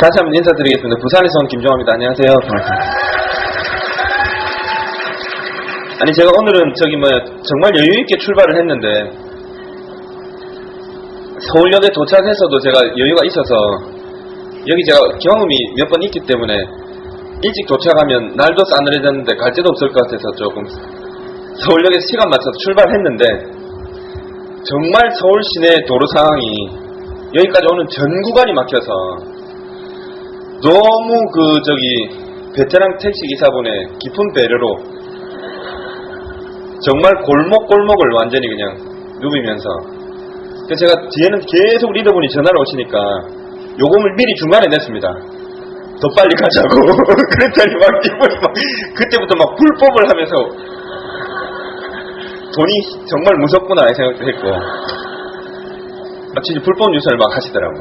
다시 한번 인사드리겠습니다. 부산에서 온 김종화입니다. 안녕하세요. 아니 제가 오늘은 정말 여유있게 출발을 했는데 서울역에 도착해서도 제가 여유가 있어서 여기 제가 경험이 몇 번 있기 때문에 일찍 도착하면 날도 싸늘해졌는데 갈 데도 없을 것 같아서 조금 서울역에서 시간 맞춰서 출발했는데 정말 서울 시내 도로 상황이 여기까지 오는 전 구간이 막혀서 너무 베테랑 택시기사분의 깊은 배려로 정말 골목골목을 완전히 그냥 누비면서 그래서 제가 뒤에는 계속 리더분이 전화를 오시니까 요금을 미리 중간에 냈습니다. 더 빨리 가자고. 그랬더니 이분이 그때부터 불법을 하면서 돈이 정말 무섭구나 생각도 했고 진짜 불법 유선을 하시더라고.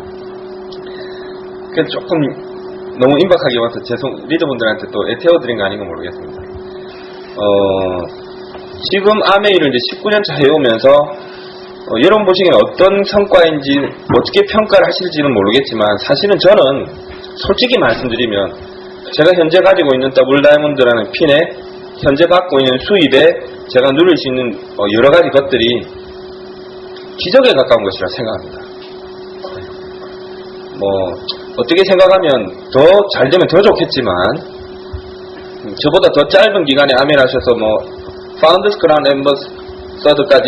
그래서 조금 너무 임박하게 와서 리더분들한테 또 애태워드린 거 아닌가 모르겠습니다. 지금 아메이를 이제 19년차 해오면서 여러분 보시기엔 어떤 성과인지 어떻게 평가를 하실지는 모르겠지만 사실은 저는 솔직히 말씀드리면 제가 현재 가지고 있는 더블 다이아몬드라는 핀에 현재 받고 있는 수입에 제가 누릴 수 있는 여러 가지 것들이 기적에 가까운 것이라 생각합니다. 어떻게 생각하면 더 잘 되면 더 좋겠지만 저보다 더 짧은 기간에 아메를 하셔서 파운더스 크라운 앰버서더까지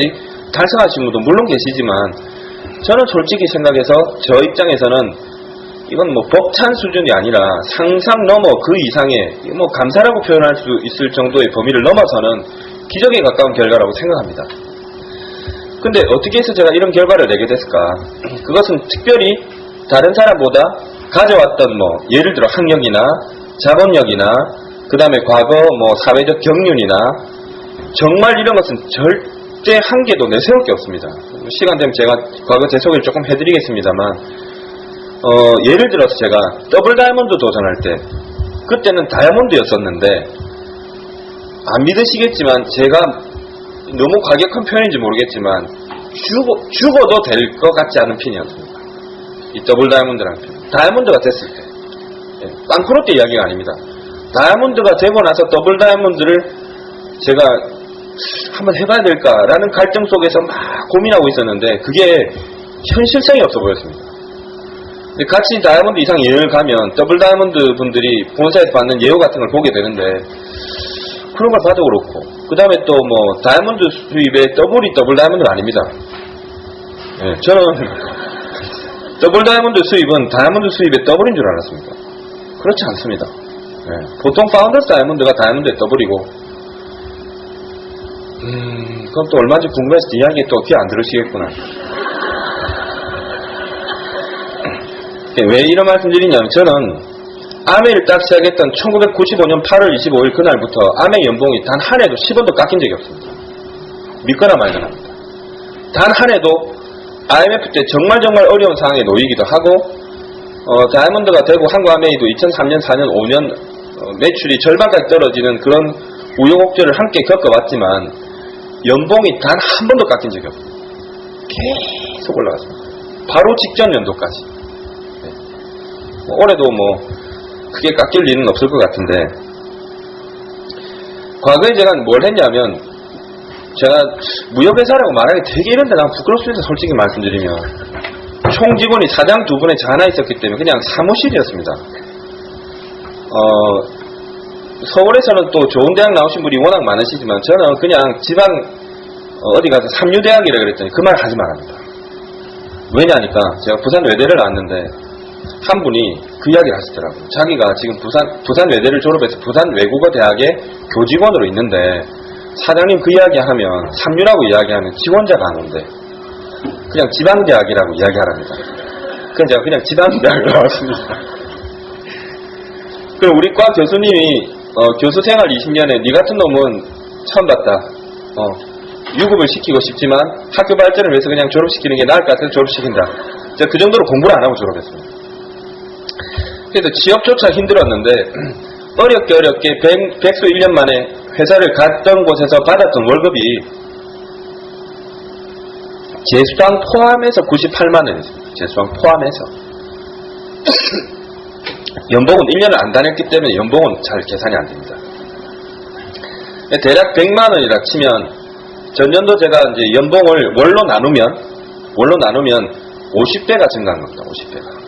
달성하신 분도 물론 계시지만 저는 솔직히 생각해서 저 입장에서는 이건 벅찬 수준이 아니라 상상 넘어 그 이상의 감사라고 표현할 수 있을 정도의 범위를 넘어서는 기적에 가까운 결과라고 생각합니다. 근데 어떻게 해서 제가 이런 결과를 내게 됐을까? 그것은 특별히 다른 사람보다 가져왔던 예를 들어 학력이나 자본력이나 그 다음에 과거 사회적 경륜이나 정말 이런 것은 절대 한계도 내세울 게 없습니다. 시간 되면 제가 과거 제 소개를 조금 해드리겠습니다만 예를 들어서 제가 더블 다이아몬드 도전할 때 그때는 다이아몬드였었는데 안 믿으시겠지만 제가 너무 과격한 표현인지 모르겠지만 죽어도 될 것 같지 않은 핀이었습니다. 이 더블 다이아몬드라는 핀. 다이아몬드가 됐을 때 빵크로 때 이야기가 아닙니다. 다이아몬드가 되고 나서 더블 다이아몬드를 제가 한번 해봐야 될까라는 갈등 속에서 고민하고 있었는데 그게 현실성이 없어 보였습니다. 같이 다이아몬드 이상 여행을 가면 더블 다이아몬드 분들이 본사에서 받는 예우 같은 걸 보게 되는데 그런 걸 봐도 그렇고 그 다음에 또 다이아몬드 수입의 더블이 더블 다이아몬드가 아닙니다. 저는 더블 다이아몬드 수입은 다이아몬드 수입의 더블인 줄 알았습니다. 그렇지 않습니다. 보통 파운더스 다이아몬드가 다이아몬드의 더블이고 그럼 또 얼마인지 궁금해서 이야기 또 귀 안 들으시겠구나. 왜 이런 말씀 드리냐면 저는 아메이를 딱 시작했던 1995년 8월 25일 그날부터 아메이 연봉이 단 한 해도 10원도 깎인 적이 없습니다. 믿거나 말거나 합니다. 단 한 해도 IMF 때 정말 어려운 상황에 놓이기도 하고 다이아몬드가 되고 한국 아메이도 2003년, 4년, 5년 매출이 절반까지 떨어지는 그런 우여곡절을 함께 겪어봤지만 연봉이 단 한 번도 깎인 적이 없습니다. 계속 올라갔습니다. 바로 직전 연도까지. 올해도 크게 깎일 일은 없을 것 같은데 과거에 제가 뭘 했냐면 제가 무역회사라고 말하기 되게 이런데 난 부끄럽습니다. 솔직히 말씀드리면 총 직원이 사장 두 분에 저 하나 있었기 때문에 그냥 사무실이었습니다. 서울에서는 또 좋은 대학 나오신 분이 워낙 많으시지만 저는 그냥 지방 어디 가서 삼류대학이라 그랬더니 그 말 하지 말랍니다. 왜냐니까 제가 부산 외대를 나왔는데 한 분이 그 이야기를 하시더라고요. 자기가 지금 부산 외대를 졸업해서 부산 외국어대학의 교직원으로 있는데 사장님 그 이야기하면 삼류라고 이야기하면 지원자가 안 온대. 그냥 지방대학이라고 이야기하랍니다. 그래서 제가 그냥 지방대학을 나왔습니다. 그리고 우리 과 교수님이 교수 생활 20년에 니 같은 놈은 처음 봤다. 유급을 시키고 싶지만 학교 발전을 위해서 그냥 졸업시키는 게 나을 것 같아서 졸업시킨다. 제가 그 정도로 공부를 안 하고 졸업했습니다. 그래서 취업조차 힘들었는데 어렵게 백수 1년 만에 회사를 갔던 곳에서 받았던 월급이 재수당 포함해서 98만 원이었습니다. 재수당 포함해서. 연봉은 1년을 안 다녔기 때문에 연봉은 잘 계산이 안 됩니다. 대략 100만 원이라 치면 전년도 제가 이제 연봉을 월로 나누면 50배가 증가한 겁니다. 50배가.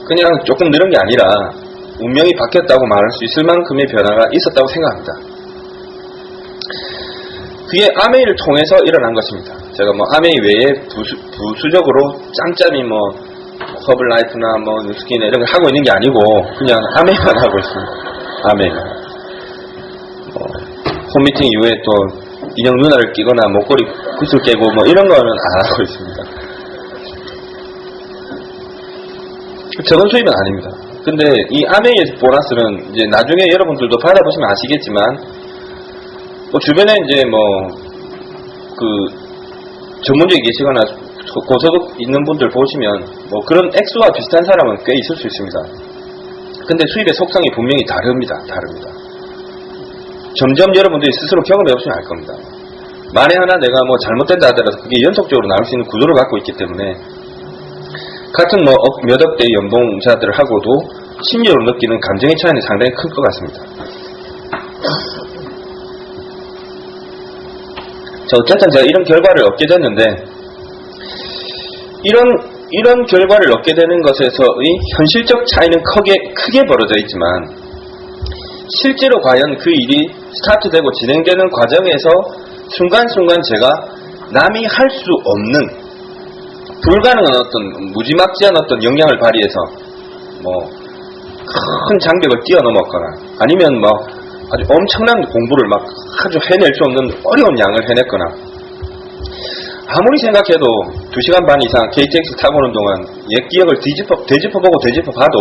그냥 조금 늘은 게 아니라 운명이 바뀌었다고 말할 수 있을 만큼의 변화가 있었다고 생각합니다. 그게 아메이를 통해서 일어난 것입니다. 제가 뭐 아메이 외에 부수적으로 짬짬이 뭐 허블라이프나 뭐 뉴스킨이나 이런 걸 하고 있는 게 아니고 그냥 아메이만 하고 있습니다. 아메이만. 홈미팅 이후에 또 인형 누나를 끼거나 목걸이 구슬 깨고 뭐 이런 거는 안 하고 있습니다. 적은 수입은 아닙니다. 근데 이 아메이의 보너스는 이제 나중에 여러분들도 받아보시면 아시겠지만 뭐 주변에 이제 뭐 그 전문직에 계시거나 고소득 있는 분들 보시면 뭐 그런 액수와 비슷한 사람은 꽤 있을 수 있습니다. 근데 수입의 속성이 분명히 다릅니다. 점점 여러분들이 스스로 경험해 보시면 알 겁니다. 만에 하나 내가 뭐 잘못된다 하더라도 그게 연속적으로 나올 수 있는 구조를 갖고 있기 때문에 같은 뭐 몇 억대의 연봉자들하고도 심리적으로 느끼는 감정의 차이는 상당히 클 것 같습니다. 자, 어쨌든 제가 이런 결과를 얻게 됐는데 이런 결과를 얻게 되는 것에서의 현실적 차이는 크게 벌어져 있지만 실제로 과연 그 일이 스타트되고 진행되는 과정에서 순간순간 제가 남이 할 수 없는 불가능한 어떤 무지막지한 어떤 역량을 발휘해서 뭐 큰 장벽을 뛰어넘었거나 아니면 뭐 아주 엄청난 공부를 막 아주 해낼 수 없는 어려운 양을 해냈거나 아무리 생각해도 2시간 반 이상 KTX 타고 오는 동안 옛 기억을 되짚어보고 되짚어봐도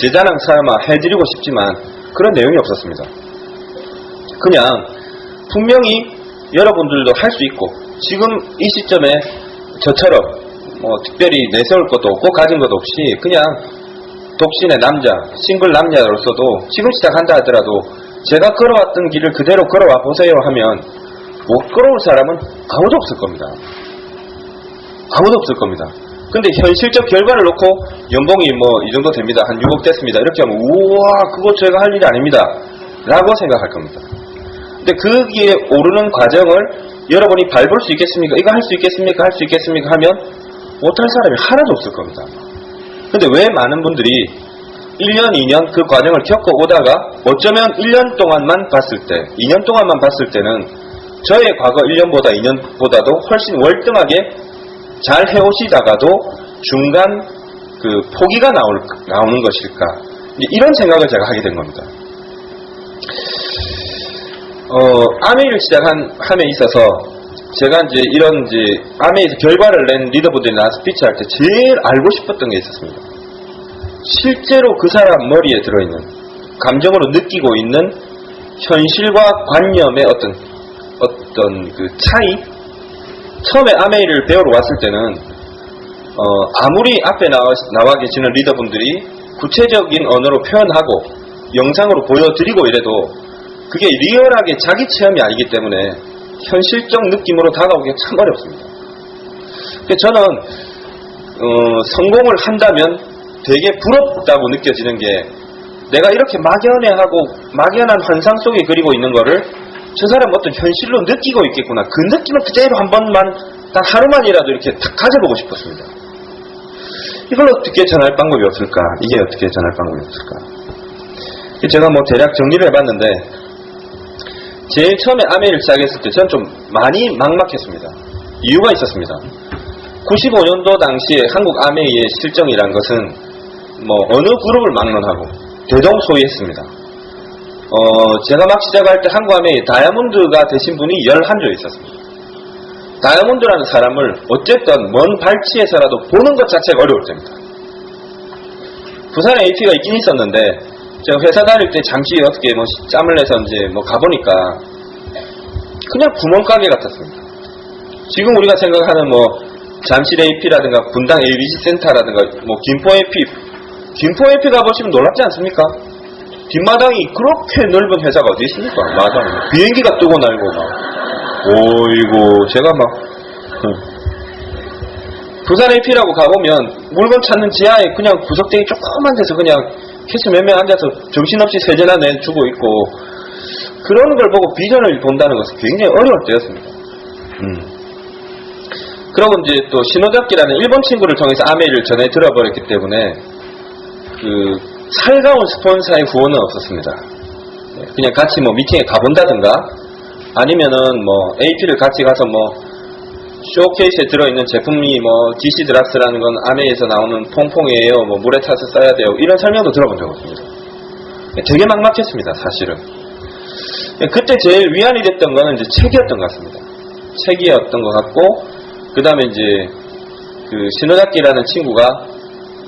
제 자랑 삼아 해드리고 싶지만 그런 내용이 없었습니다. 그냥 분명히 여러분들도 할 수 있고 지금 이 시점에 저처럼 뭐 특별히 내세울 것도 없고 가진 것도 없이 그냥 독신의 남자, 싱글 남자로서도 지금 시작한다 하더라도 제가 걸어왔던 길을 그대로 걸어와 보세요 하면 못 걸어올 사람은 아무도 없을 겁니다. 아무도 없을 겁니다. 근데 현실적 결과를 놓고 연봉이 뭐 이 정도 됩니다. 한 6억 됐습니다. 이렇게 하면 우와 그거 제가 할 일이 아닙니다. 라고 생각할 겁니다. 근데 거기에 오르는 과정을 여러분이 밟을 수 있겠습니까? 이거 할 수 있겠습니까? 할 수 있겠습니까? 하면 못할 사람이 하나도 없을 겁니다. 근데 왜 많은 분들이 1년, 2년 그 과정을 겪어 오다가 어쩌면 1년 동안만 봤을 때, 2년 동안만 봤을 때는 저의 과거 1년보다 2년보다도 훨씬 월등하게 잘 해오시다가도 중간 그 포기가 나오는 것일까? 이런 생각을 제가 하게 된 겁니다. 아메이를 시작한 함에 있어서 제가 이제 이런 이제 아메이에서 결과를 낸 리더분들이나 스피치할 때 제일 알고 싶었던 게 있었습니다. 실제로 그 사람 머리에 들어있는 감정으로 느끼고 있는 현실과 관념의 어떤 그 차이. 처음에 아메이를 배우러 왔을 때는 아무리 앞에 나와 계시는 리더분들이 구체적인 언어로 표현하고 영상으로 보여드리고 이래도 그게 리얼하게 자기 체험이 아니기 때문에 현실적 느낌으로 다가오기가 참 어렵습니다. 저는 성공을 한다면 되게 부럽다고 느껴지는 게 내가 이렇게 막연한 환상 속에 그리고 있는 거를 저 사람 어떤 현실로 느끼고 있겠구나. 그 느낌을 그대로 한 번만 단 하루만이라도 이렇게 딱 가져보고 싶었습니다. 이걸 어떻게 전할 방법이 없을까? 이게 어떻게 전할 방법이 없을까? 제가 뭐 대략 정리를 해봤는데 제일 처음에 아메이를 시작했을 때 저는 좀 많이 막막했습니다. 이유가 있었습니다. 95년도 당시에 한국 아메이의 실정이란 것은 뭐 어느 그룹을 막론하고 대동소이했습니다. 제가 막 시작할 때 한국 아메이 다이아몬드가 되신 분이 11조 있었습니다. 다이아몬드라는 사람을 어쨌든 먼 발치에서라도 보는 것 자체가 어려울 때입니다. 부산에 AP가 있긴 있었는데 제가 회사 다닐 때 잠시 어떻게 뭐 짬을 내서 이제 뭐 가보니까 그냥 구멍가게 같았습니다. 지금 우리가 생각하는 뭐 잠실 AP라든가 분당 ABC 센터라든가 뭐 김포 AP 가보시면 놀랍지 않습니까? 뒷마당이 그렇게 넓은 회사가 어디 있습니까? 마당 비행기가 뜨고 날고 막 오이고 제가 막 부산 AP라고 가보면 물건 찾는 지하에 그냥 구석대기 조그만 데서 그냥 캐시 몇 명 앉아서 정신없이 세제나 내주고 있고, 그런 걸 보고 비전을 본다는 것은 굉장히 어려울 때였습니다. 그러고 이제 또 신호잡기라는 일본 친구를 통해서 아메이를 전해 들어버렸기 때문에 그 살가운 스폰서의 후원은 없었습니다. 그냥 같이 뭐 미팅에 가본다든가 아니면은 뭐 AP를 같이 가서 뭐 쇼케이스에 들어있는 제품이 뭐 DC 드락스라는 건 아메이에서 나오는 퐁퐁이에요, 뭐 물에 타서 써야 돼요, 이런 설명도 들어본 적 없습니다. 되게 막막했습니다, 사실은. 그때 제일 위안이 됐던 거는 이제 책이었던 것 같습니다. 책이었던 것 같고, 그 다음에 이제 그 신호잡기라는 친구가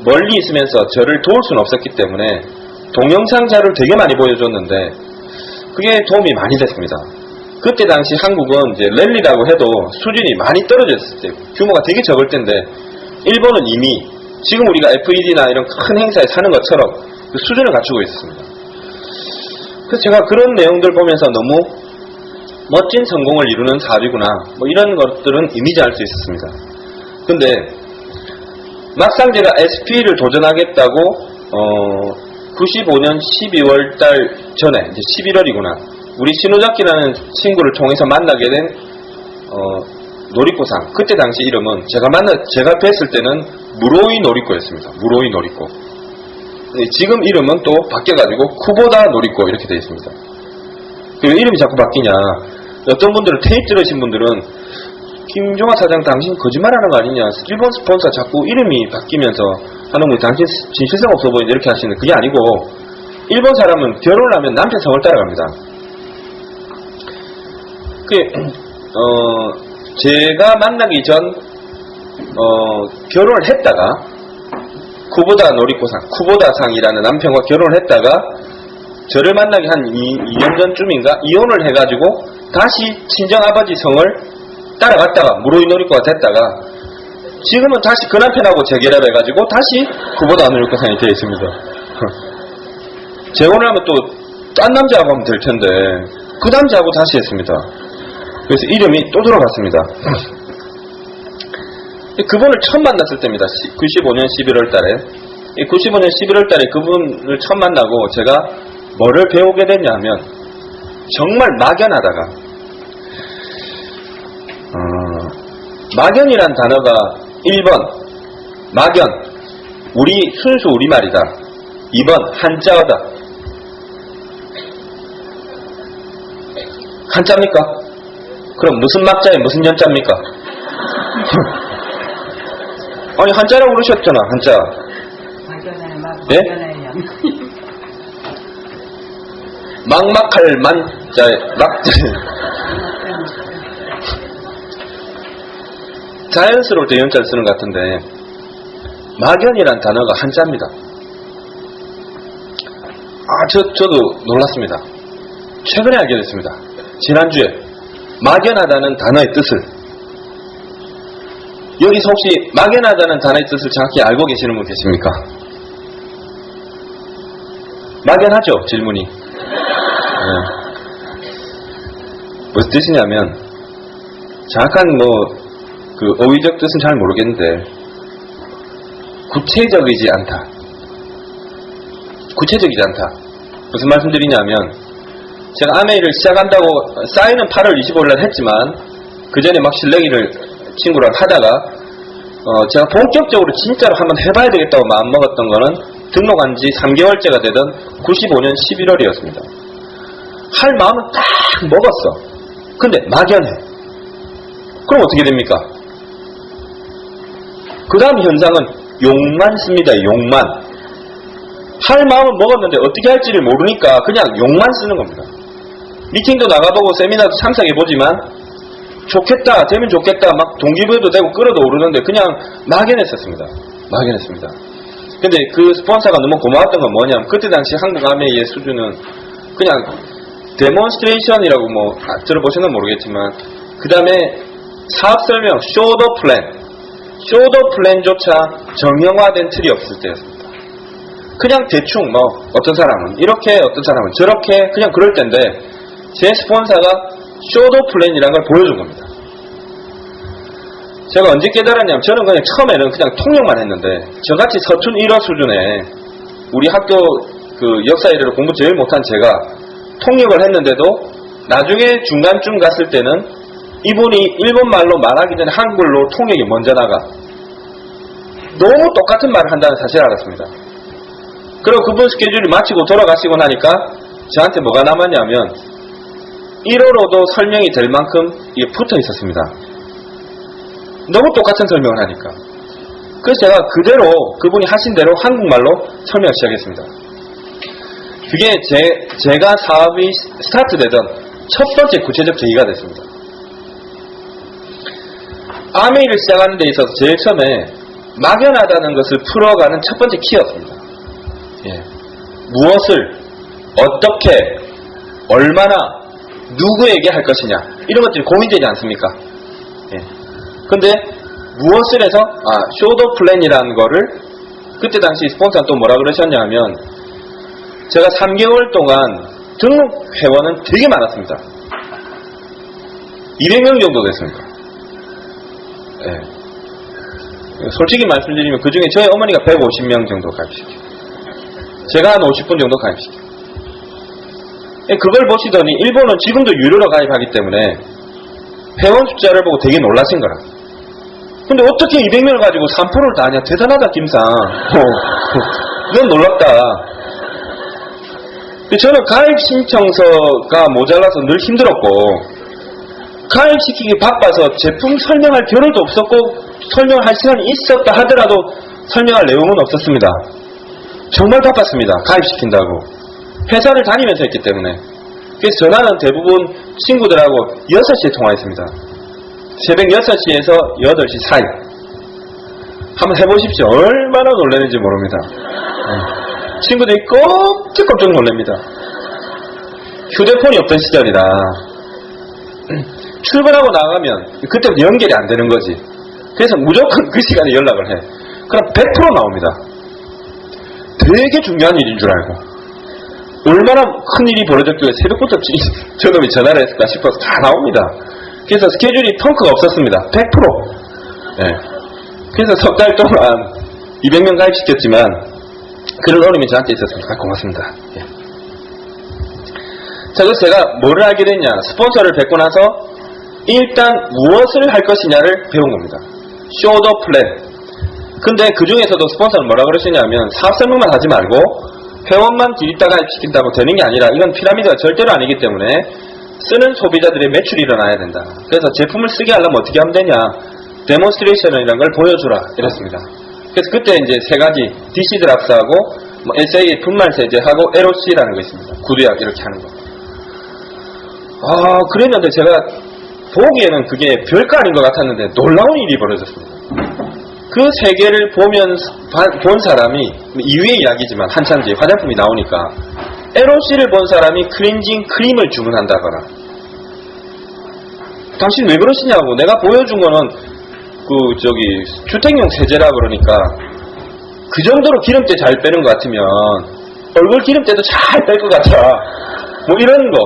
멀리 있으면서 저를 도울 수는 없었기 때문에 동영상 자료를 되게 많이 보여줬는데 그게 도움이 많이 됐습니다. 그때 당시 한국은 이제 랠리라고 해도 수준이 많이 떨어졌을 때, 규모가 되게 적을 때인데 일본은 이미 지금 우리가 FED나 이런 큰 행사에 사는 것처럼 그 수준을 갖추고 있었습니다. 그래서 제가 그런 내용들 보면서 너무 멋진 성공을 이루는 사업이구나, 뭐 이런 것들은 이미지할 수 있었습니다. 근데 막상 제가 SP를 도전하겠다고 95년 12월 달 전에, 이제 11월이구나, 우리 신호잡기라는 친구를 통해서 만나게 된 놀이코상, 그때 당시 이름은 제가 뵀을 때는 무로이 놀이코였습니다. 무로이 놀이코. 지금 이름은 또 바뀌어가지고 쿠보다 놀이코 이렇게 되어 있습니다. 왜 이름이 자꾸 바뀌냐? 어떤 분들은 테이프 들으신 분들은 김종화 사장 당신 거짓말하는 거 아니냐? 일본 스폰서 자꾸 이름이 바뀌면서 하는 거 당신 진실성 없어 보이는데 이렇게 하시는, 그게 아니고 일본 사람은 결혼을 하면 남편 성을 따라갑니다. 제가 만나기 전 결혼을 했다가 쿠보다 놀이코상, 쿠보다상이라는 남편과 결혼을 했다가 저를 만나기 한 2년 전쯤인가 이혼을 해가지고 다시 친정아버지 성을 따라갔다가 무로이 놀이코가 됐다가 지금은 다시 그 남편하고 재결합해가지고 다시 쿠보다 놀이코상이 되어 있습니다. 재혼을 하면 또 딴 남자하고 하면 될 텐데 그 남자하고 다시 했습니다. 그래서 이름이 또 들어갔습니다. 그분을 처음 만났을 때입니다. 95년 11월 달에. 95년 11월 달에 그분을 처음 만나고 제가 뭐를 배우게 됐냐 하면, 정말 막연하다가, 막연이란 단어가 1번, 막연, 순수 우리말이다. 2번, 한자어다. 한자입니까? 그럼 무슨 막자에 무슨 연자입니까? 아니 한자라고 그러셨잖아. 한자. 예? 막막할 만자에 막자에 자연스러울 때 연자를 쓰는 것 같은데 막연이란 단어가 한자입니다. 저도 놀랐습니다. 최근에 알게 됐습니다. 지난주에 막연하다는 단어의 뜻을, 여기서 혹시 막연하다는 단어의 뜻을 정확히 알고 계시는 분 계십니까? 막연하죠, 질문이. 무슨 뜻이냐면, 정확한 그 어휘적 뜻은 잘 모르겠는데, 구체적이지 않다. 구체적이지 않다. 무슨 말씀드리냐면, 제가 아메이를 시작한다고 사인은 8월 25일날 했지만 그 전에 막 실내기를 친구랑 하다가 제가 본격적으로 진짜로 한번 해봐야 되겠다고 마음먹었던 거는 등록한 지 3개월째가 되던 95년 11월이었습니다. 할 마음은 딱 먹었어. 근데 막연해. 그럼 어떻게 됩니까? 그 다음 현상은 욕만 씁니다. 욕만. 할 마음은 먹었는데 어떻게 할지를 모르니까 그냥 욕만 쓰는 겁니다. 미팅도 나가보고 세미나도 참석해보지만 좋겠다, 되면 좋겠다, 막 동기부여도 되고 끌어도 오르는데 그냥 막연했었습니다. 막연했습니다. 근데 그 스폰서가 너무 고마웠던 건 뭐냐면, 그때 당시 한국 아메이의 수준은 그냥 데몬스트레이션이라고 들어보셨나 모르겠지만, 그 다음에 사업 설명, 쇼더 플랜조차 정형화된 틀이 없을 때였습니다. 그냥 대충 어떤 사람은 이렇게, 어떤 사람은 저렇게, 그냥 그럴 때인데 제 스폰서가 쇼더 플랜이라는 걸 보여준 겁니다. 제가 언제 깨달았냐면 저는 그냥 처음에는 그냥 통역만 했는데 저같이 서툰 1어 수준에 우리 학교 그 역사 이래로 공부 제일 못한 제가 통역을 했는데도 나중에 중간쯤 갔을 때는 이분이 일본말로 말하기 전에 한글로 통역이 먼저 나가. 너무 똑같은 말을 한다는 사실을 알았습니다. 그리고 그분 스케줄이 마치고 돌아가시고 나니까 저한테 뭐가 남았냐면 1어로도 설명이 될 만큼 이게 붙어 있었습니다. 너무 똑같은 설명을 하니까. 그래서 제가 그대로 그분이 하신 대로 한국말로 설명을 시작했습니다. 그게 제가 사업이 스타트되던 첫 번째 구체적 계기가 됐습니다. 아메이를 시작하는 데 있어서 제일 처음에 막연하다는 것을 풀어가는 첫 번째 키였습니다. 예. 무엇을, 어떻게, 얼마나, 누구에게 할 것이냐 이런 것들이 고민되지 않습니까? 예. 근데 무엇을 해서 쇼더 플랜이라는 거를 그때 당시 스폰서는 또 뭐라 그러셨냐면 제가 3개월 동안 등록 회원은 되게 많았습니다. 200명 정도 됐습니다. 예. 솔직히 말씀드리면 그 중에 저희 어머니가 150명 정도 가입시켜요. 제가 한 50분 정도 가입시켜요. 예, 그걸 보시더니 일본은 지금도 유료로 가입하기 때문에 회원 숫자를 보고 되게 놀라신 거라. 근데 어떻게 200명을 가지고 3%를 다 하냐? 대단하다 김상. 넌 놀랍다. 저는 가입 신청서가 모자라서 늘 힘들었고 가입시키기 바빠서 제품 설명할 겨를도 없었고 설명할 시간이 있었다 하더라도 설명할 내용은 없었습니다. 정말 바빴습니다. 가입시킨다고. 회사를 다니면서 했기 때문에. 그래서 전화는 대부분 친구들하고 6시에 통화했습니다. 새벽 6시에서 8시 사이. 한번 해보십시오. 얼마나 놀라는지 모릅니다. 친구들이 꼼짝꼼짝 놀랍니다. 휴대폰이 없던 시절이라 출근하고 나가면 그때부터 연결이 안 되는 거지. 그래서 무조건 그 시간에 연락을 해. 그럼 100% 나옵니다. 되게 중요한 일인 줄 알고 얼마나 큰 일이 벌어졌길래 새벽부터 저놈이 전화를 했을까 싶어서 다 나옵니다. 그래서 스케줄이 펑크가 없었습니다. 100%. 네. 그래서 석 달 동안 200명 가입시켰지만 그런 어려움이 저한테 있었습니다. 고맙습니다. 예. 자, 그래서 제가 뭐를 알게 됐냐. 스폰서를 뵙고 나서 일단 무엇을 할 것이냐를 배운 겁니다. 쇼더 플랜. 근데 그 중에서도 스폰서는 뭐라 그러시냐면 사업 설명만 하지 말고 회원만 디리다 가입시킨다고 되는 게 아니라 이건 피라미드가 절대로 아니기 때문에 쓰는 소비자들의 매출이 일어나야 된다. 그래서 제품을 쓰게 하려면 어떻게 하면 되냐. 데몬스트레이션이라는 걸 보여주라. 이랬습니다. 그래서 그때 이제 세 가지 DC 드랍스하고 뭐 SA 분말 세제하고 LOC라는 거 있습니다. 구두약 이렇게 하는 거. 그랬는데 제가 보기에는 그게 별거 아닌 것 같았는데 놀라운 일이 벌어졌습니다. 그 세 개를 본 사람이 이후의 이야기지만 한참 뒤에 화장품이 나오니까 LOC를 본 사람이 클렌징 크림을 주문한다거나 당신 왜 그러시냐고 내가 보여준 거는 주택용 세제라 그러니까 그 정도로 기름때 잘 빼는 것 같으면 얼굴 기름때도 잘 뺄 것 같아. 뭐 이런 거.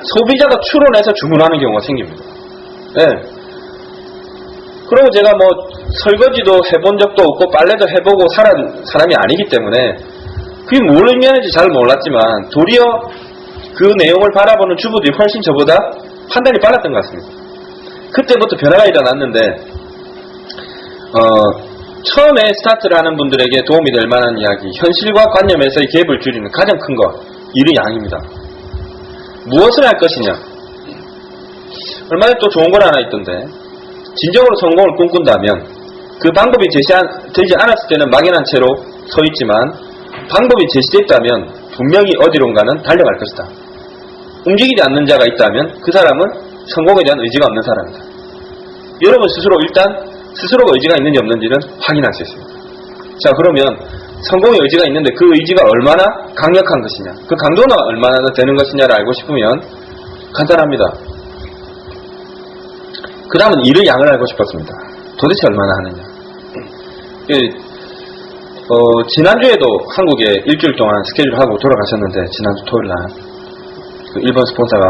소비자가 추론해서 주문하는 경우가 생깁니다. 네. 그리고 제가 뭐 설거지도 해본 적도 없고 빨래도 해보고 살은 사람이 아니기 때문에 그게 뭘 의미하는지 잘 몰랐지만 도리어 그 내용을 바라보는 주부들이 훨씬 저보다 판단이 빨랐던 것 같습니다. 그때부터 변화가 일어났는데 처음에 스타트를 하는 분들에게 도움이 될 만한 이야기, 현실과 관념에서의 갭을 줄이는 가장 큰 거, 일의 양입니다. 무엇을 할 것이냐. 얼마 전에 또 좋은 걸 하나 있던데 진정으로 성공을 꿈꾼다면 그 방법이 제시되지 않았을 때는 막연한 채로 서 있지만 방법이 제시됐다면 분명히 어디론가는 달려갈 것이다. 움직이지 않는 자가 있다면 그 사람은 성공에 대한 의지가 없는 사람이다. 여러분 스스로 일단 스스로가 의지가 있는지 없는지는 확인할 수 있습니다. 자, 그러면 성공의 의지가 있는데 그 의지가 얼마나 강력한 것이냐, 그 강도는 얼마나 되는 것이냐를 알고 싶으면 간단합니다. 그 다음은 일의 양을 알고 싶었습니다. 도대체 얼마나 하느냐. 지난주에도 한국에 일주일 동안 스케줄 하고 돌아가셨는데 지난주 토요일날 그 일본 스폰서가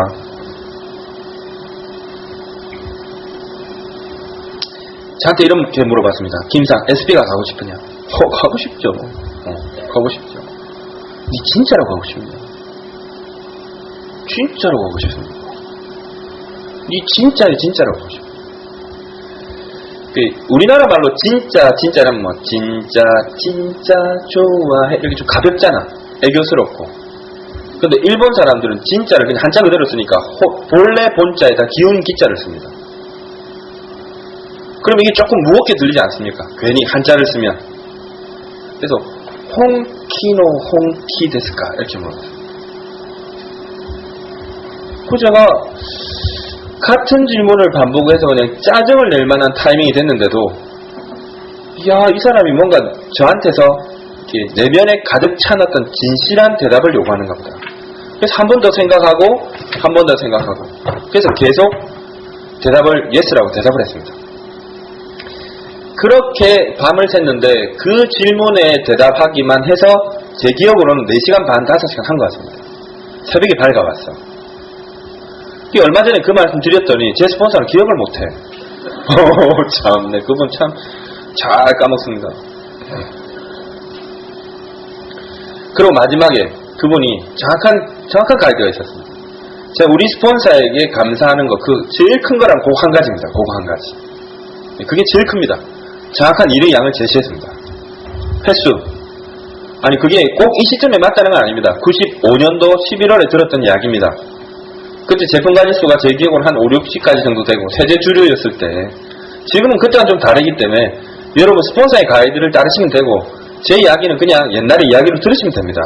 저한테 이렇게 물어봤습니다. 김상, SB가 가고 싶으냐? 가고 싶죠. 가고 싶죠. 니 진짜로 가고 싶냐? 진짜로 가고 싶습니다. 니 진짜로 가고 싶어. 우리나라 말로 진짜라면 뭐 진짜 좋아해 이렇게 좀 가볍잖아. 애교스럽고. 근데 일본 사람들은 진짜를 그냥 한자 그대로 쓰니까 본래 본자에다 기운 기자를 씁니다. 그럼 이게 조금 무겁게 들리지 않습니까? 괜히 한자를 쓰면. 그래서 홍키 데스까 이렇게 물어봤어요. 그 제가 같은 질문을 반복해서 그냥 짜증을 낼 만한 타이밍이 됐는데도 야, 이 사람이 뭔가 저한테서 이렇게 내면에 가득 찬 어떤 진실한 대답을 요구하는가 보다. 그래서 한 번 더 생각하고 한 번 더 생각하고 그래서 계속 대답을 yes라고 대답을 했습니다. 그렇게 밤을 샜는데 그 질문에 대답하기만 해서 제 기억으로는 4시간 반, 5시간 한 것 같습니다. 새벽에 밝아왔어. 얼마 전에 그 말씀 드렸더니 제 스폰서는 기억을 못해. 참네, 그분 참 잘 까먹습니다. 그리고 마지막에 그분이 정확한 가이드가 있었습니다. 제가 우리 스폰서에게 감사하는 거 제일 큰 거란 그거 한 가지입니다. 그거 한 가지. 그게 제일 큽니다. 정확한 일의 양을 제시했습니다. 횟수. 아니 그게 꼭 이 시점에 맞다는 건 아닙니다. 95년도 11월에 들었던 이야기입니다. 그때 제품 가짓수가 제 기억으로 한 5, 60가지 정도 되고 세제 주류였을 때 지금은 그때랑 좀 다르기 때문에 여러분 스폰서의 가이드를 따르시면 되고 제 이야기는 그냥 옛날의 이야기로 들으시면 됩니다.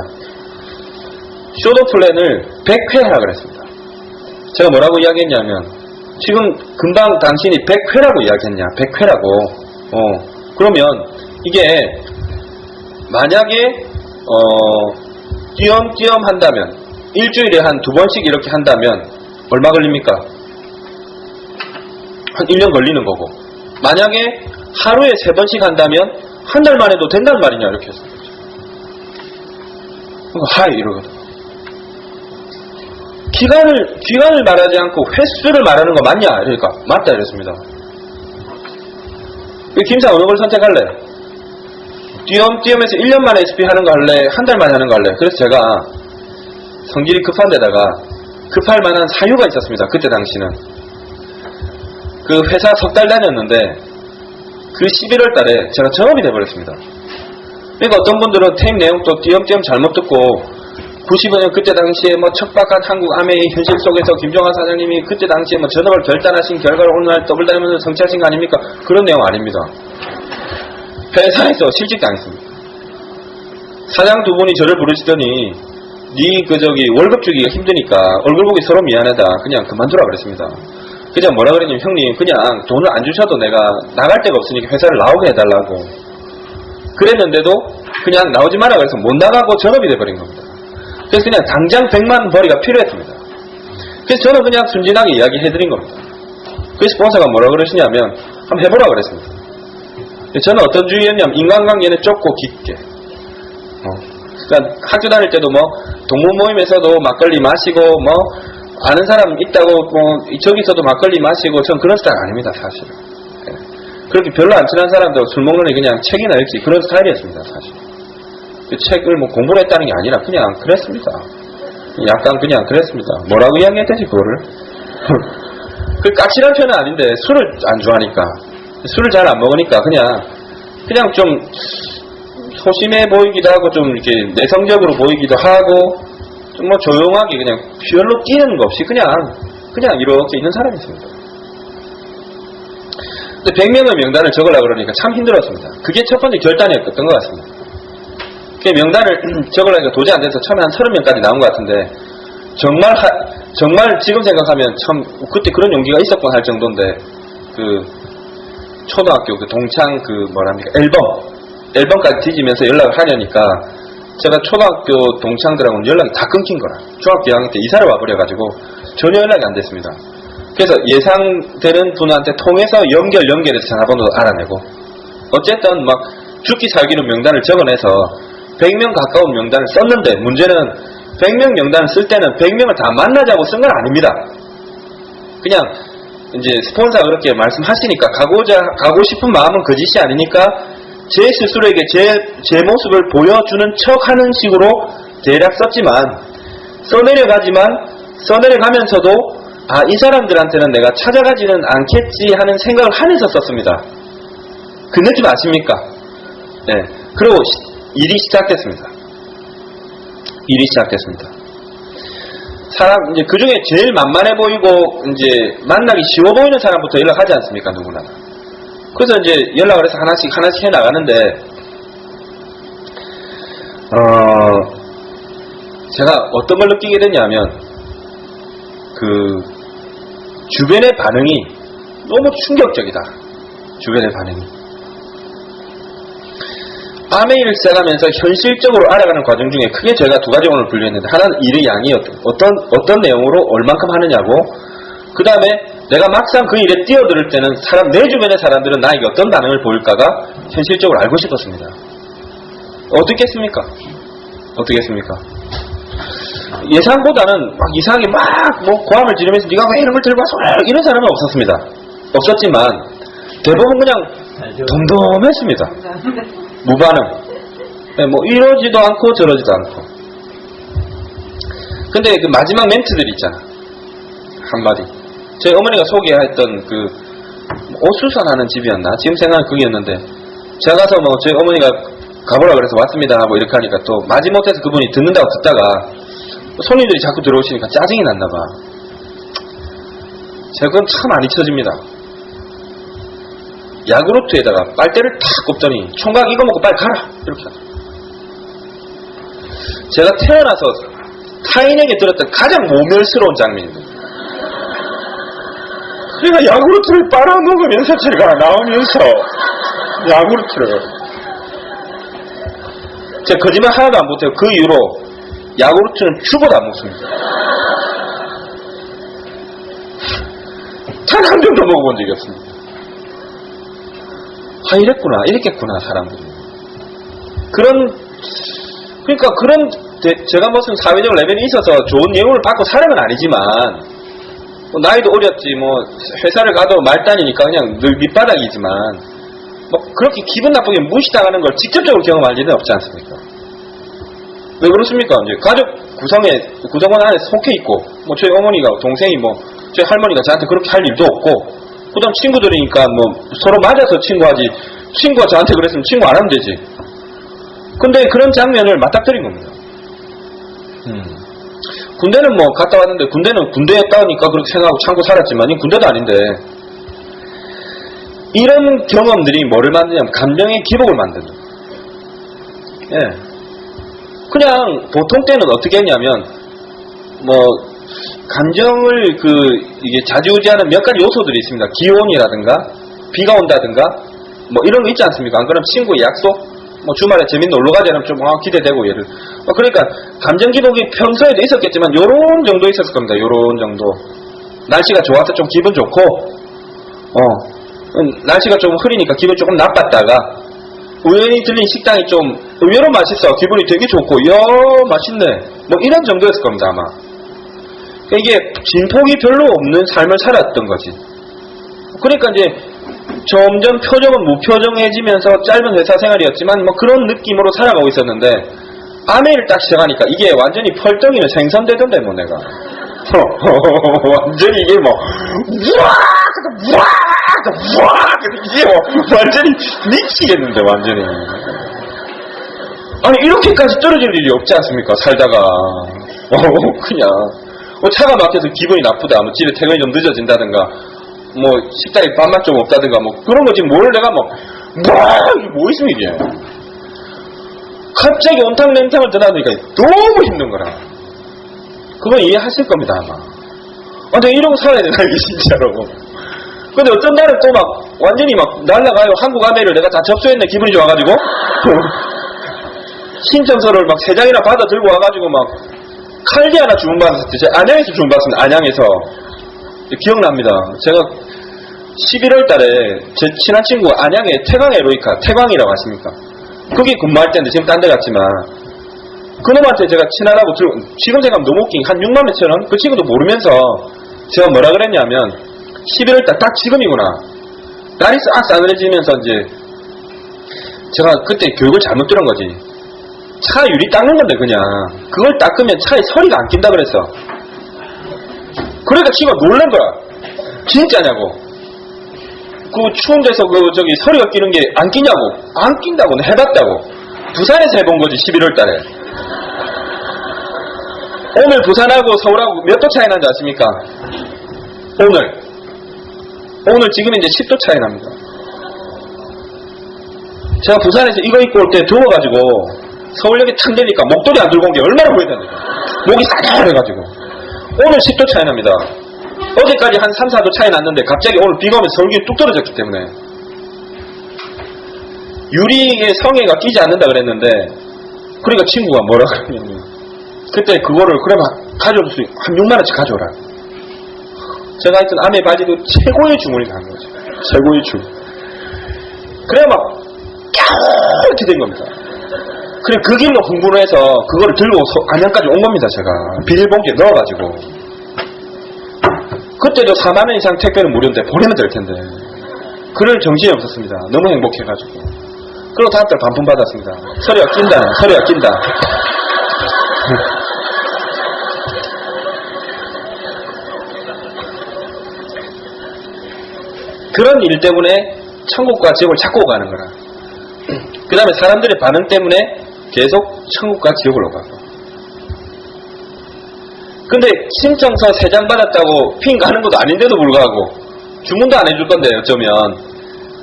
쇼도 플랜을 100회 하라 그랬습니다. 제가 뭐라고 이야기했냐면 지금 금방 당신이 100회라고 이야기했냐 100회라고 그러면 이게 만약에 띄엄띄엄 한다면 일주일에 한 2번씩 이렇게 한다면 얼마 걸립니까? 한 1년 걸리는 거고 만약에 하루에 3번씩 한다면 한 달 만에도 된단 말이냐 이렇게 했어요. 하이 이러거든. 기간을 말하지 않고 횟수를 말하는 거 맞냐? 그러니까 맞다 이랬습니다. 김사 어느 걸 선택할래? 띄엄띄엄해서 1년 만에 SP 하는 거 할래? 한 달 만에 하는 거 할래? 그래서 제가 성질이 급한 데다가 급할 만한 사유가 있었습니다. 그때 당시는 그 회사 석 달 다녔는데 그 11월 달에 제가 전업이 돼버렸습니다. 그러니까 어떤 분들은 테이프 내용도 띄엄띄엄 잘못 듣고 95년 그때 당시에 뭐 척박한 한국 아메의 현실 속에서 김종환 사장님이 그때 당시에 뭐 전업을 결단하신 결과로 오늘날 더블 다이아몬드를 성취하신 거 아닙니까? 그런 내용 아닙니다. 회사에서 실직당했습니다. 사장 두 분이 저를 부르시더니 월급 주기가 힘드니까 얼굴 보기 서로 미안하다. 그냥 그만두라 그랬습니다. 그냥 뭐라 그랬냐면 형님 그냥 돈을 안 주셔도 내가 나갈 데가 없으니까 회사를 나오게 해달라고 그랬는데도 그냥 나오지 마라 그래서 못 나가고 전업이 돼버린 겁니다. 그래서 그냥 당장 100만 벌이가 필요했습니다. 그래서 저는 그냥 순진하게 이야기해드린 겁니다. 그래서 스폰서가 뭐라 그러시냐면 한번 해보라 그랬습니다. 저는 어떤 주의였냐면 인간관계는 좁고 깊게 그러니까 학교 다닐 때도 뭐 동문 모임에서도 막걸리 마시고 뭐 아는 사람 있다고 뭐 저기서도 막걸리 마시고 전 그런 스타일 아닙니다 사실. 그렇게 별로 안 친한 사람들 술 먹는 애 그냥 책이나 읽지 그런 스타일이었습니다 사실. 그 책을 뭐 공부를 했다는 게 아니라 그냥 그랬습니다. 약간 그냥 그랬습니다. 뭐라고 이야기해야 되지 그거를? 그 까칠한 편은 아닌데 술을 안 좋아하니까 술을 잘 안 먹으니까 그냥 좀 소심해 보이기도 하고 좀 이렇게 내성적으로 보이기도 하고 좀 뭐 조용하게 그냥 별로 뛰는 거 없이 그냥 이렇게 있는 사람이었습니다. 근데 100명의 명단을 적으려고 그러니까 참 힘들었습니다. 그게 첫 번째 결단이었던 것 같습니다. 그 명단을 적으려니까 도저히 안 돼서 처음에 한 30명까지 나온 것 같은데 정말 지금 생각하면 참 그때 그런 용기가 있었구나 할 정도인데 그 초등학교 그 동창 그 뭐랍니까 앨범까지 뒤지면서 연락을 하려니까 제가 초등학교 동창들하고는 연락이 다 끊긴 거라. 중학교 2학년 때 이사를 와버려가지고 전혀 연락이 안 됐습니다. 그래서 예상되는 분한테 통해서 연결해서 전화번호도 알아내고 어쨌든 막 죽기 살기로 명단을 적어내서 100명 가까운 명단을 썼는데 문제는 100명 명단을 쓸 때는 100명을 다 만나자고 쓴 건 아닙니다. 그냥 이제 스폰서가 그렇게 말씀하시니까 가고 싶은 마음은 거짓이 아니니까 제 스스로에게 제 모습을 보여주는 척 하는 식으로 대략 썼지만, 써내려가면서도, 이 사람들한테는 내가 찾아가지는 않겠지 하는 생각을 하면서 썼습니다. 그 느낌 아십니까? 네. 그리고 일이 시작됐습니다. 이제 그 중에 제일 만만해 보이고, 이제 만나기 쉬워 보이는 사람부터 연락하지 않습니까? 누구나. 그래서 이제 연락을 해서 하나씩 해 나가는데, 제가 어떤 걸 느끼게 됐냐면, 주변의 반응이 너무 충격적이다. 주변의 반응이. 아메이를 시작하면서 현실적으로 알아가는 과정 중에 크게 저희가 두 가지 오늘 분류했는데, 하나는 일의 양이 어떤 내용으로 얼만큼 하느냐고, 그 다음에 내가 막상 그 일에 뛰어들 때는 내 주변의 사람들은 나에게 어떤 반응을 보일까가 현실적으로 알고 싶었습니다. 어떻겠습니까? 예상보다는 막 이상하게 고함을 지르면서 네가 왜 이런 걸 들고 왔어? 이런 사람은 없었지만 대부분 그냥 덤덤했습니다. 무반응. 네, 이러지도 않고 저러지도 않고. 근데 그 마지막 멘트들 있잖아. 한마디. 저희 어머니가 소개했던 옷수선하는 집이었나? 지금 생각은 그게였는데, 제가 가서 저희 어머니가 가보라 그래서 왔습니다 하고 이렇게 하니까 또 마지못해서 그분이 듣는다고 듣다가 손님들이 자꾸 들어오시니까 짜증이 났나봐. 제가 그건 참 안 잊혀집니다. 야구르트에다가 빨대를 탁 꼽더니 총각 이거 먹고 빨리 가라 이렇게 하죠. 제가 태어나서 타인에게 들었던 가장 모멸스러운 장면입니다. 그러니까 야구르트를 빨아먹으면서 제가 나오면서 야구르트를, 제가 거짓말 하나도 안 못해요. 그 이후로 야구르트는 죽어도 안 먹습니다. 단 한 병도 먹어본 적이 없습니다. 이랬겠구나 사람들이. 그러니까 제가 무슨 사회적 레벨이 있어서 좋은 예우를 받고 사는 건 아니지만, 나이도 어렸지, 회사를 가도 말단이니까 그냥 늘 밑바닥이지만, 그렇게 기분 나쁘게 무시당하는 걸 직접적으로 경험할 일은 없지 않습니까? 왜 그렇습니까? 이제 가족 구성원 안에 속해 있고, 저희 어머니가, 동생이 저희 할머니가 저한테 그렇게 할 일도 없고, 그 다음 친구들이니까 서로 맞아서 친구하지, 친구가 저한테 그랬으면 친구 안 하면 되지. 근데 그런 장면을 맞닥뜨린 겁니다. 군대는 갔다 왔는데, 군대는 군대였다니까 그렇게 생각하고 참고 살았지만, 이 군대도 아닌데, 이런 경험들이 뭐를 만드냐면, 감정의 기복을 만든다. 예. 그냥, 보통 때는 어떻게 했냐면, 감정을 이게 좌지우지하는 몇 가지 요소들이 있습니다. 기온이라든가, 비가 온다든가, 이런 거 있지 않습니까? 안 그러면 친구의 약속? 주말에 재밌는 놀러 가자 하면 좀 기대되고, 그러니까 감정 기복이 평소에도 있었겠지만 요런 정도 있었을 겁니다. 요런 정도. 날씨가 좋아서 좀 기분 좋고, 날씨가 좀 흐리니까 기분 조금 나빴다가, 우연히 들린 식당이 좀 의외로 맛있어. 기분이 되게 좋고, 이야 맛있네. 이런 정도였을 겁니다 아마. 그러니까 이게 진폭이 별로 없는 삶을 살았던 거지. 그러니까 이제 점점 표정은 무표정해지면서 짧은 회사 생활이었지만 그런 느낌으로 살아가고 있었는데, 아메이를 딱 시작하니까 이게 완전히 펄덩이는 생선되던데 내가. 완전히 이게 이게 완전히 미치겠는데 완전히. 아니 이렇게까지 떨어질 일이 없지 않습니까? 살다가. 그냥 차가 막혀서 기분이 나쁘다, 집에 퇴근이 좀 늦어진다든가, 식당에 밥맛 좀 없다든가, 그런 거 지금 뭘 내가 뭐 있으면 이게. 갑자기 온탕냉탕을 떠나니까 너무 힘든 거라. 그건 이해하실 겁니다, 아마. 근데 이러고 살아야 되나, 이게 진짜로. 근데 어떤 날은 또 완전히 날라가요. 한국 아메이를 내가 다 접수했네, 기분이 좋아가지고. 신청서를 3장이나 받아 들고 와가지고 칼기 하나 주문받았을 때, 제가 안양에서 주문받았습니다. 안양에서. 기억납니다. 제가 11월 달에 제 친한 친구가 안양에 태광 에로이카, 태광이라고 아십니까? 거기 근무할 때인데 지금 딴 데 갔지만, 그놈한테 제가 친하다고 지금 생각하면 너무 웃긴, 한 6만 몇천 원? 그 친구도 모르면서 제가 뭐라 그랬냐면, 11월달 딱 지금이구나. 날이 싹 싸늘해지면서 이제 제가 그때 교육을 잘못 들은 거지. 차 유리 닦는 건데 그냥 그걸 닦으면 차에 서리가 안 낀다 그랬어. 그러니까 친구가 놀란 거야. 진짜냐고. 그 추운 데서 저기 서리가 끼는 게 안 끼냐고. 안 낀다고. 해봤다고. 부산에서 해본 거지 11월 달에. 오늘 부산하고 서울하고 몇 도 차이 나는지 아십니까? 오늘 지금 이제 10도 차이 납니다. 제가 부산에서 이거 입고 올 때 더워가지고 서울역에 탁 내리니까 목도리 안 들고 온 게 얼마나 후회된다. 목이 싸늘해가지고. 오늘 10도 차이 납니다. 어제까지 한 3, 4도 차이 났는데 갑자기 오늘 비가 오면서 서울역이 뚝 떨어졌기 때문에 유리에 성에가 끼지 않는다 그랬는데 그러니까 친구가 뭐라고 하냐면 그때 그거를 그래 가져올 수 한 6만원씩 가져오라. 제가 하여튼 아메 바지도 최고의 주문이 간 거죠. 최고의 주문. 그래 막 이렇게 된 겁니다. 그래 그 길로 흥분을 해서 그거를 들고 안양까지 온 겁니다. 제가 비닐봉지에 넣어가지고. 그때도 4만원 이상 택배는 무료인데 보내면 될 텐데 그럴 정신이 없었습니다. 너무 행복해가지고. 그리고 다음 달 반품 받았습니다. 서류가 낀다. 그런 일 때문에 천국과 지옥을 찾고 가는 거라. 그 다음에 사람들의 반응 때문에 계속 천국과 지옥으로 가고. 근데 신청서 3장 받았다고 핑 가는 것도 아닌데도 불구하고 주문도 안 해줄 건데 어쩌면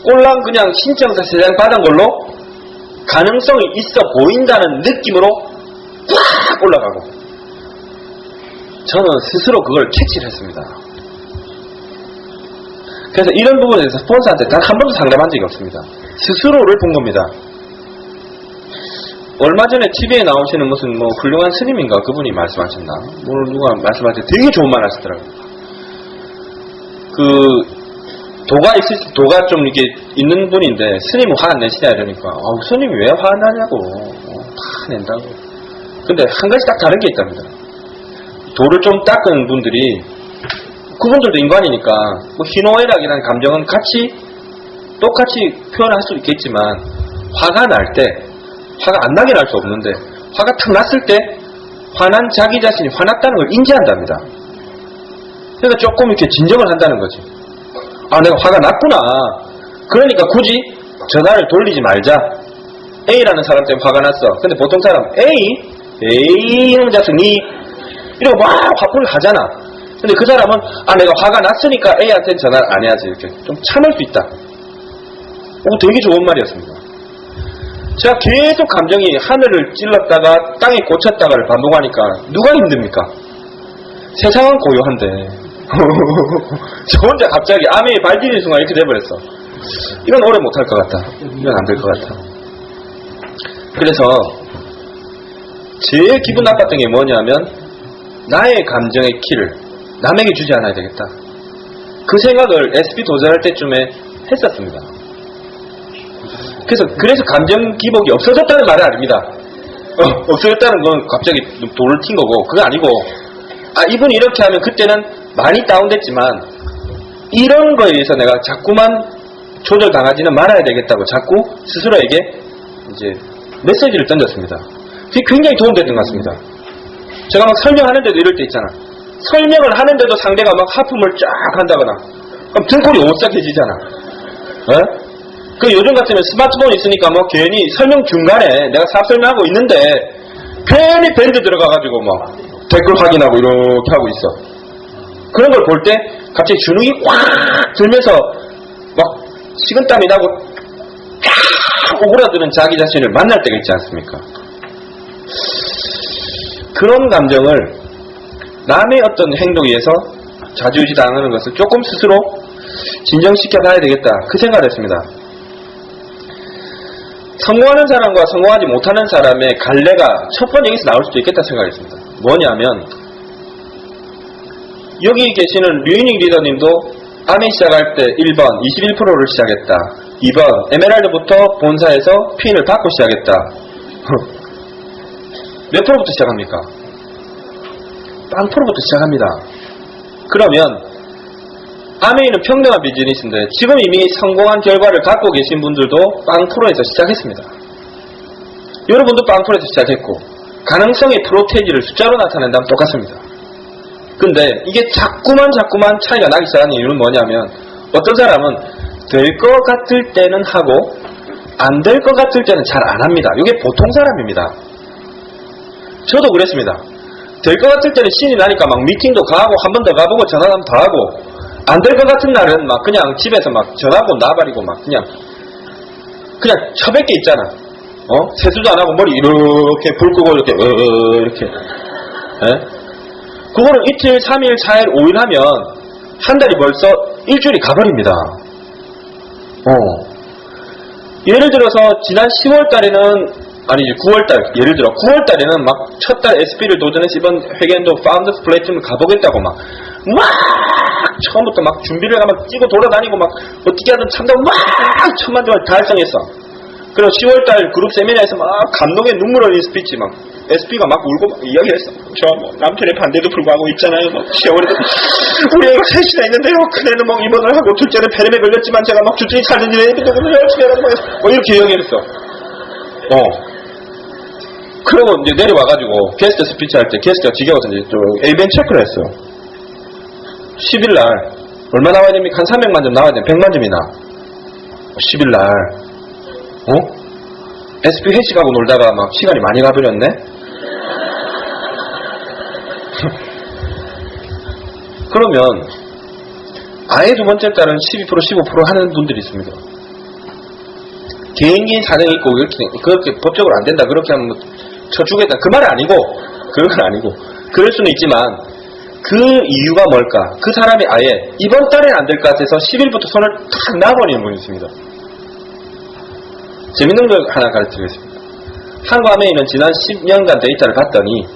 꼴랑 그냥 신청서 3장 받은 걸로 가능성이 있어 보인다는 느낌으로 꽉 올라가고. 저는 스스로 그걸 캐치를 했습니다. 그래서 이런 부분에 대해서 스폰서한테 단 한 번도 상담한 적이 없습니다. 스스로를 본 겁니다. 얼마 전에 TV에 나오시는 무슨 뭐 훌륭한 스님인가 그분이 말씀하셨나? 오늘 누가 말씀하셨는데 되게 좋은 말 하시더라고요. 도가 좀 이게 있는 분인데 스님은 화 안 내시냐 이러니까 스님이 왜 화 안 나냐고. 다 낸다고. 근데 한 가지 딱 다른 게 있답니다. 도를 좀 닦은 분들이 그분들도 인간이니까 뭐 희노애락이라는 감정은 똑같이 표현할 수 있겠지만 화가 날 때 화가 안 나게 날 수 없는데 화가 탁 났을 때 화난 자기 자신이 화났다는 걸 인지한답니다. 그러니까 조금 이렇게 진정을 한다는 거지. 내가 화가 났구나. 그러니까 굳이 전화를 돌리지 말자. A라는 사람 때문에 화가 났어. 근데 보통 사람 A 이놈 자식 니 이러고 막 화풀이를 하잖아. 근데 그 사람은 내가 화가 났으니까 A한테는 전화를 안 해야지. 이렇게 좀 참을 수 있다. 되게 좋은 말이었습니다. 제가 계속 감정이 하늘을 찔렀다가 땅에 꽂혔다가를 반복하니까 누가 힘듭니까? 세상은 고요한데 저 혼자 갑자기 암에 발디디는 순간 이렇게 돼버렸어. 이건 오래 못할 것 같다. 이건 안 될 것 같아. 그래서 제일 기분 나빴던 게 뭐냐면 나의 감정의 키를 남에게 주지 않아야 되겠다. 그 생각을 SP 도전할 때쯤에 했었습니다. 그래서 감정 기복이 없어졌다는 말은 아닙니다. 없어졌다는 건 갑자기 돌을 튄 거고 그거 아니고 이분이 이렇게 하면 그때는 많이 다운됐지만 이런 거에 의해서 내가 자꾸만 조절당하지는 말아야 되겠다고 자꾸 스스로에게 이제 메시지를 던졌습니다. 그게 굉장히 도움됐던 것 같습니다. 제가 막 설명하는데도 이럴 때 있잖아. 설명을 하는데도 상대가 막 하품을 쫙 한다거나 그럼 등골이 오싹해지잖아. 요즘 같으면 스마트폰 있으니까 뭐 괜히 설명 중간에 내가 사업 설명하고 있는데 괜히 밴드 들어가가지고 막 댓글 확인하고 이렇게 하고 있어. 그런 걸 볼 때 갑자기 주눅이 확 들면서 막 식은땀이 나고 쫙 오그라드는 자기 자신을 만날 때가 있지 않습니까? 그런 감정을 남의 어떤 행동에 의해서 좌지우지 당하는 것을 조금 스스로 진정시켜 봐야 되겠다. 그 생각을 했습니다. 성공하는 사람과 성공하지 못하는 사람의 갈래가 첫 번째 여기서 나올 수도 있겠다 생각했습니다. 뭐냐면 여기 계시는 류이닝 리더님도 암에 시작할 때 1번 21%를 시작했다. 2번 에메랄드부터 본사에서 핀을 받고 시작했다. 몇 프로부터 시작합니까? 0%부터 시작합니다. 그러면 아메이는 평등한 비즈니스인데 지금 이미 성공한 결과를 갖고 계신 분들도 빵프로에서 시작했습니다. 여러분도 빵프로에서 시작했고 가능성의 프로테이지를 숫자로 나타낸다면 똑같습니다. 근데 이게 자꾸만 차이가 나기 시작하는 이유는 뭐냐면 어떤 사람은 될 것 같을 때는 하고 안 될 것 같을 때는 잘 안 합니다. 이게 보통 사람입니다. 저도 그랬습니다. 될 것 같을 때는 신이 나니까 막 미팅도 가고 한 번 더 가보고 전화 한번 더 하고 안 될 것 같은 날은 막 그냥 집에서 막 전화하고 나발이고 막 그냥 처밖에 있잖아. 세수도 안 하고 머리 이렇게 불 끄고 이렇게 그거는 이틀, 3일, 4일, 5일 하면 한 달이 벌써 일주일이 가버립니다. 예를 들어서 지난 10월 달에는 아니지 9월 달 예를 들어 9월 달에는 막 첫 달 SP를 도전해서 이번 회계연도 파운더스 플래티넘을 가보겠다고 막 처음부터 막 준비를 하면 뛰고 돌아다니고 막 어떻게 하든 참다고 막 천만 점 달성했어. 그리고 10월달 그룹 세미나에서 막 감동의 눈물 흘린 스피치 막 SP가 막 울고 막 이야기했어. 저 뭐 남편의 반대도 불구하고 있잖아요. 뭐 세월에도 우리 애가 셋이나 있는데요. 큰애는 뭐 입원을 하고 둘째는 폐렴에 걸렸지만 제가 막 둘째이 잘 되는 애들 열심히 하라고 뭐 이렇게 이야기했어. 그러고 이제 내려와가지고 게스트 스피치 할 때 게스트가 지겨워서 이제 좀 에이벤 체크를 했어. 10일날 얼마 나와야 됩니까? 한 300만 점 나와야 돼. 100만 점이나. 10일날 SP 회식하고 놀다가 막 시간이 많이 가버렸네? 그러면 아예 두 번째 달은 12% 15% 하는 분들이 있습니다. 개인적인 사정이 있고 그렇게 법적으로 안 된다 그렇게 하면 뭐 쳐주겠다 그 말은 아니고 그런 건 아니고 그럴 수는 있지만 그 이유가 뭘까? 그 사람이 아예 이번 달엔 안 될 것 같아서 10일부터 손을 탁 놔버리는 분이 있습니다. 재밌는 걸 하나 가르치겠습니다. 한국아메이는 지난 10년간 데이터를 봤더니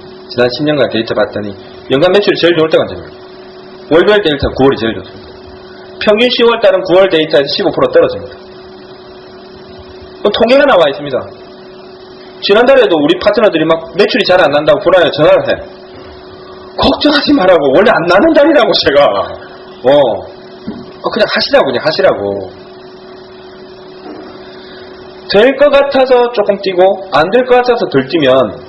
연간 매출이 제일 좋을 때가 언제입니까? 월별 데이터 9월이 제일 좋습니다. 평균 10월달은 9월 데이터에서 15% 떨어집니다. 통계가 나와 있습니다. 지난달에도 우리 파트너들이 막 매출이 잘 안 난다고 불안해 전화를 해. 걱정하지 말라고 원래 안 나는 달이라고 제가 그냥 하시라고 될 것 같아서 조금 뛰고 안 될 것 같아서 덜 뛰면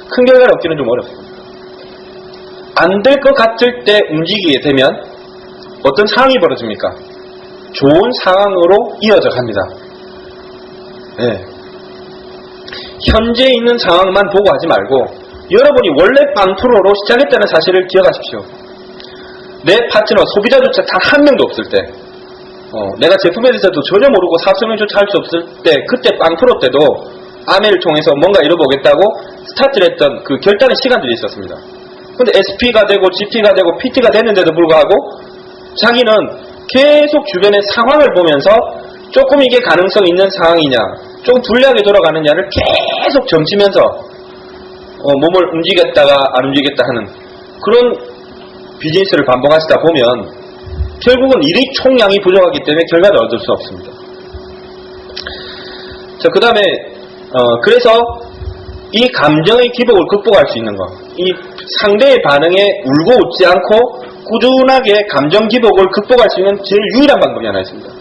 큰 결과를 얻기는 좀 어렵습니다. 안 될 것 같을 때 움직이게 되면 어떤 상황이 벌어집니까? 좋은 상황으로 이어져 갑니다. 현재 있는 상황만 보고 하지 말고 여러분이 원래 빵프로로 시작했다는 사실을 기억하십시오. 내 파트너 소비자조차 단 한 명도 없을 때 내가 제품에 대해서도 전혀 모르고 사업 설명조차 할 수 없을 때 그때 빵프로 때도 아메를 통해서 뭔가 이뤄보겠다고 스타트를 했던 그 결단의 시간들이 있었습니다. 근데 SP가 되고 GP가 되고 PT가 됐는데도 불구하고 자기는 계속 주변의 상황을 보면서 조금 이게 가능성 있는 상황이냐 조금 불리하게 돌아가느냐를 계속 점치면서 몸을 움직였다가 안 움직였다 하는 그런 비즈니스를 반복하시다 보면 결국은 일의 총량이 부족하기 때문에 결과를 얻을 수 없습니다. 자, 그 다음에 그래서 이 감정의 기복을 극복할 수 있는 것, 이 상대의 반응에 울고 웃지 않고 꾸준하게 감정 기복을 극복할 수 있는 제일 유일한 방법이 하나 있습니다.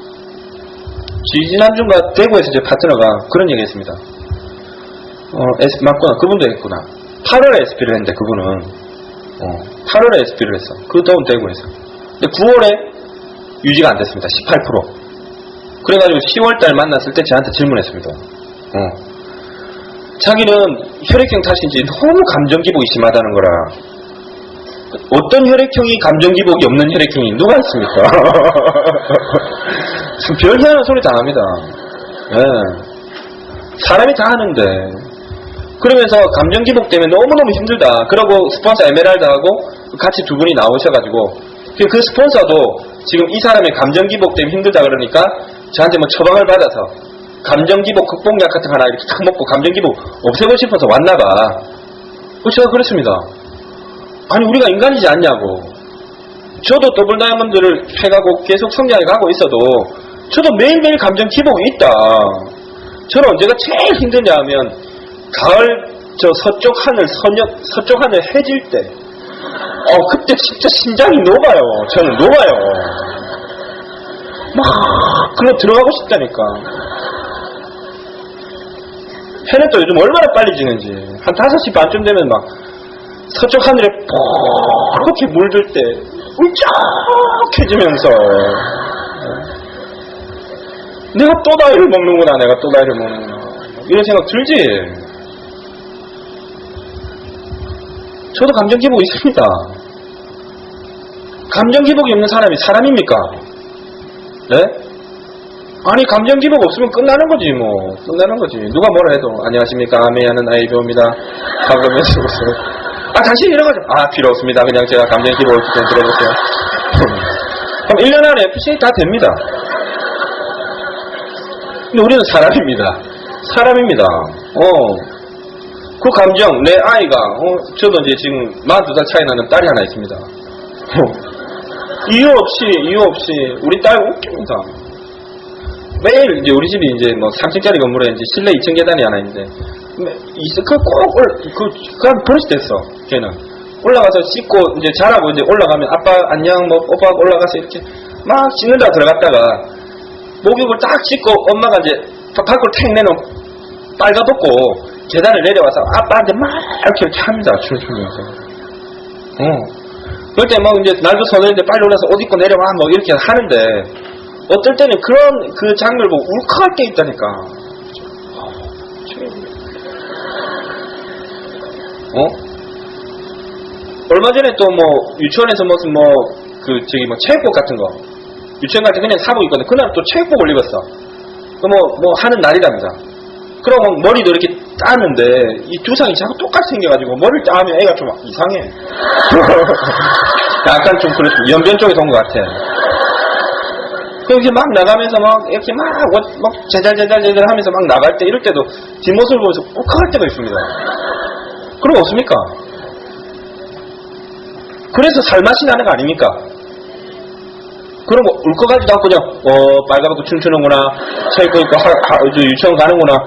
지난주인가 대구에서 제 파트너가 그런 얘기 했습니다. 맞구나. 그분도 했구나. 8월에 SP를 했는데 그분은 8월에 SP를 했어. 그 더운 대구에서. 근데 9월에 유지가 안 됐습니다. 18%. 그래가지고 10월달 만났을 때 저한테 질문했습니다. 자기는 혈액형 탓인지 너무 감정 기복이 심하다는 거라. 어떤 혈액형이 감정 기복이 없는 혈액형이 누가 있습니까? 별 희한한 소리 다 합니다. 사람이 다 하는데. 그러면서 감정 기복 때문에 너무너무 힘들다. 그러고 스폰서 에메랄드하고 같이 두 분이 나오셔가지고 그 스폰서도 지금 이 사람의 감정 기복 때문에 힘들다 그러니까 저한테 뭐 처방을 받아서 감정 기복 극복약 같은 거 하나 이렇게 탁 먹고 감정 기복 없애고 싶어서 왔나봐. 제가 그랬습니다. 아니 우리가 인간이지 않냐고. 저도 더블 다이아몬드를 해가고 계속 성장해 가고 있어도 저도 매일매일 감정 기복이 있다. 저는 언제가 제일 힘드냐 하면 가을 저 서쪽 하늘 해질 때 그때 진짜 심장이 녹아요. 저는 녹아요. 막 글로 들어가고 싶다니까. 해는 또 요즘 얼마나 빨리 지는지. 한 5시 반쯤 되면 막 서쪽 하늘에 이렇게 물들 때 울적해지면서 내가 또 나이를 먹는구나, 내가 또 나이를 먹는구나, 이런 생각 들지. 저도 감정 기복이 있습니다. 감정 기복이 없는 사람이 사람입니까? 네? 아니, 감정 기복 없으면 끝나는 거지, 뭐. 끝나는 거지. 누가 뭐라 해도, 안녕하십니까, 아메야는 아이비오입니다 하면서 당신 이런 거죠. 필요 없습니다. 그냥 제가 감정 기복을 좀 들어보세요. 그럼 1년 안에 FCA 다 됩니다. 근데 우리는 사람입니다. 사람입니다. 그 감정, 내 아이가, 저도 이제 지금 42살 차이 나는 딸이 하나 있습니다. 이유 없이, 우리 딸 웃깁니다. 매일 이제 우리 집이 이제 뭐 3층짜리 건물에 이제 실내 2층 계단이 하나 있는데, 그한 버릇이 됐어, 걔는. 올라가서 씻고, 이제 자라고 이제 올라가면, 아빠 안녕, 뭐, 오빠 올라가서 이렇게 막 씻는다고 들어갔다가, 목욕을 딱 씻고 엄마가 이제 밖으로 탱 내놓은 빨가벗고 계단을 내려와서 아빠한테 막 이렇게 합니다. 춤추면서. 그럴 때 막 이제 날도 서늘인데 빨리 올라서 옷 입고 내려와 뭐 이렇게 하는데, 어떨 때는 그런 그 장면을 보고 울컥할 게 있다니까. 얼마 전에 또 뭐 유치원에서 무슨 뭐 체육복 같은 거 유치원 갈 때 그냥 사복 입거든. 그날 또 체육복을 입었어. 뭐 하는 날이랍니다. 그럼 머리도 이렇게 따는데 이 두상이 자꾸 똑같이 생겨가지고 머리를 따면 애가 좀 이상해. 약간 좀 그렇지. 연변 쪽에서 온 것 같아. 그렇게 막 나가면서 막 이렇게 막 제잘제잘 하면서 막 나갈 때, 이럴 때도 뒷모습을 보면서 욱할 때가 있습니다. 그런 거 없습니까? 그래서 살맛이 나는 거 아닙니까? 그런 거 울컥하지도 않고 그냥 빨가벗고 춤추는구나, 체육복 입고 유치원 가는구나.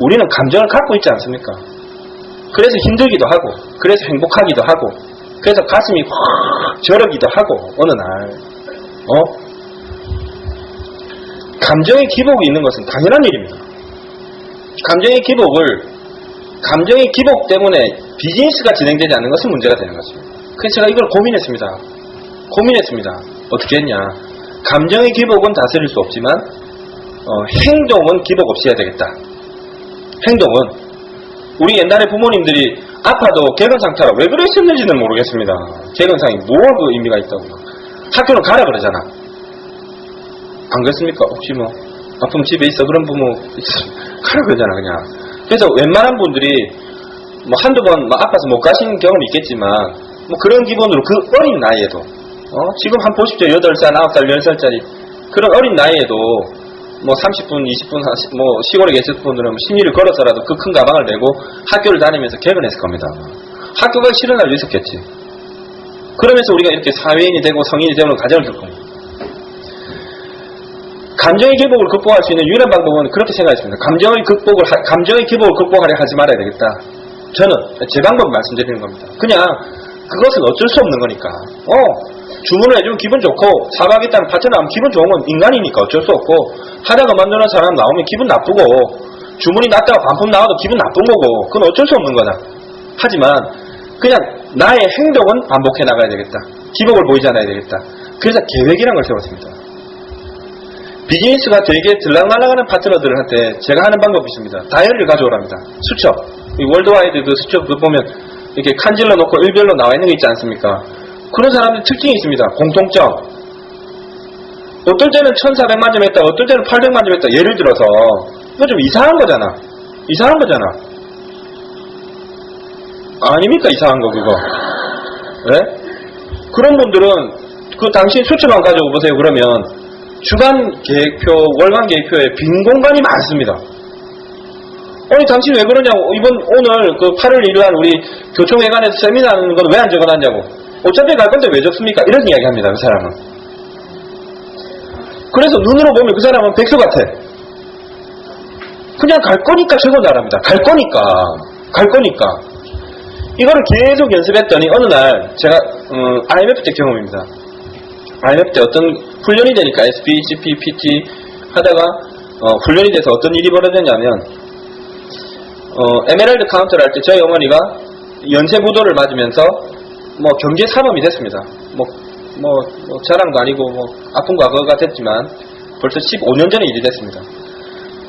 우리는 감정을 갖고 있지 않습니까? 그래서 힘들기도 하고, 그래서 행복하기도 하고, 그래서 가슴이 확 저르기도 하고, 어느 날 감정의 기복이 있는 것은 당연한 일입니다. 감정의 기복 때문에 비즈니스가 진행되지 않는 것은 문제가 되는 것입니다. 그래서 제가 이걸 고민했습니다. 어떻게 했냐. 감정의 기복은 다스릴 수 없지만 행동은 기복 없이 해야 되겠다. 행동은 우리 옛날에 부모님들이 아파도 개근상태라 왜 그랬었는지는 모르겠습니다. 개근상이 뭐가 그 의미가 있다고. 학교는 가라 그러잖아. 안 그렇습니까? 혹시 뭐 아프면 집에 있어, 그런 부모 가라 그러잖아 그냥. 그래서 웬만한 분들이 뭐 한두 번 아파서 못 가시는 경험이 있겠지만, 뭐 그런 기본으로 그 어린 나이에도 지금 한 보십시오. 8살, 9살, 10살짜리 그런 어린 나이에도 뭐 30분, 20분, 뭐 시골에 계실 분들은 심리를 걸어서라도 그 큰 가방을 메고 학교를 다니면서 개근했을 겁니다. 학교 가기 싫은 날도 있었겠지. 그러면서 우리가 이렇게 사회인이 되고 성인이 되는 과정을 겪을 겁니다. 감정의 기복을 극복할 수 있는 유일한 방법은 그렇게 생각했습니다. 감정의 기복을 극복하려 하지 말아야 되겠다. 저는 제 방법을 말씀드리는 겁니다. 그냥 그것은 어쩔 수 없는 거니까. 주문을 해주면 기분 좋고, 사박했다는 파트너 하면 기분 좋은 건 인간이니까 어쩔 수 없고, 하다가 만드는 사람 나오면 기분 나쁘고, 주문이 낮다가 반품 나와도 기분 나쁜 거고, 그건 어쩔 수 없는 거다. 하지만 그냥 나의 행동은 반복해 나가야 되겠다. 기복을 보이지 않아야 되겠다. 그래서 계획이라는 걸 세웠습니다. 비즈니스가 되게 들락날락하는 파트너들한테 제가 하는 방법이 있습니다. 다이어리를 가져오랍니다. 수첩. 이 월드와이드 그 수첩 보면 이렇게 칸질러 놓고 일별로 나와 있는 게 있지 않습니까? 그런 사람들 특징이 있습니다. 공통점. 어떨 때는 1400만 점 했다, 어떨 때는 800만 점 했다. 예를 들어서 이거 좀 이상한 거잖아. 아닙니까? 이상한 거 그거. 네? 그런 분들은 그 당신 수첩만 가지고 보세요. 그러면 주간 계획표, 월간 계획표에 빈 공간이 많습니다. 아니 당신 왜 그러냐고. 오늘 그 8월 1일 날 우리 교총회관에서 세미나 하는 건 왜 안 적어놨냐고. 어차피 갈 건데 왜 적습니까? 이런 이야기 합니다. 그 사람은. 그래서 눈으로 보면 그 사람은 백수 같아. 그냥 갈 거니까 적어놔랍니다. 갈 거니까. 이거를 계속 연습했더니 어느 날 제가 IMF 때 경험입니다. IMF 때 어떤 훈련이 되니까 SP, CP, PT 하다가 훈련이 돼서 어떤 일이 벌어졌냐면 에메랄드 카운터를 할 때 저희 어머니가 연쇄부도를 맞으면서 뭐 경제 사범이 됐습니다. 뭐 자랑도 아니고 뭐 아픈 과거가 됐지만 벌써 15년 전의 일이 됐습니다.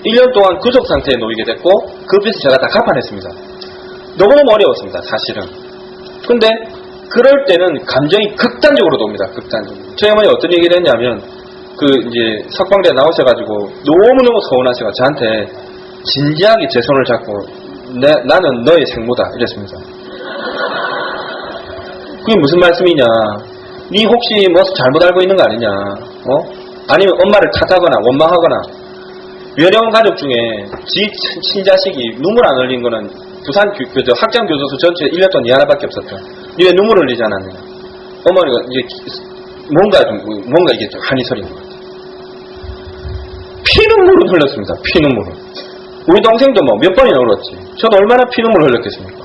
1년 동안 구속 상태에 놓이게 됐고 그 빚을 제가 다 갚아냈습니다. 너무너무 어려웠습니다, 사실은. 근데 그럴 때는 감정이 극단적으로 돕니다. 극단적으로. 저희 어머니 어떤 얘기를 했냐면 이제 석방대 나오셔가지고 너무너무 서운하셔가 저한테 진지하게 제 손을 잡고 나는 너의 생모다 이랬습니다. 그게 무슨 말씀이냐? 네 혹시 뭐 잘못 알고 있는 거 아니냐? 아니면 엄마를 탓하거나 원망하거나. 외로운 가족 중에 지 친자식이 눈물 안 흘린 거는 부산 학장 교도소 전체 1년 동안 니 하나밖에 없었다. 니 왜 눈물 흘리지 않았느냐? 어머니가 이제 뭔가 이게 좀 한이 서린 것 같아. 피눈물을 흘렸습니다. 피눈물을. 우리 동생도 뭐 몇 번이나 울었지. 저도 얼마나 피눈물을 흘렸겠습니까?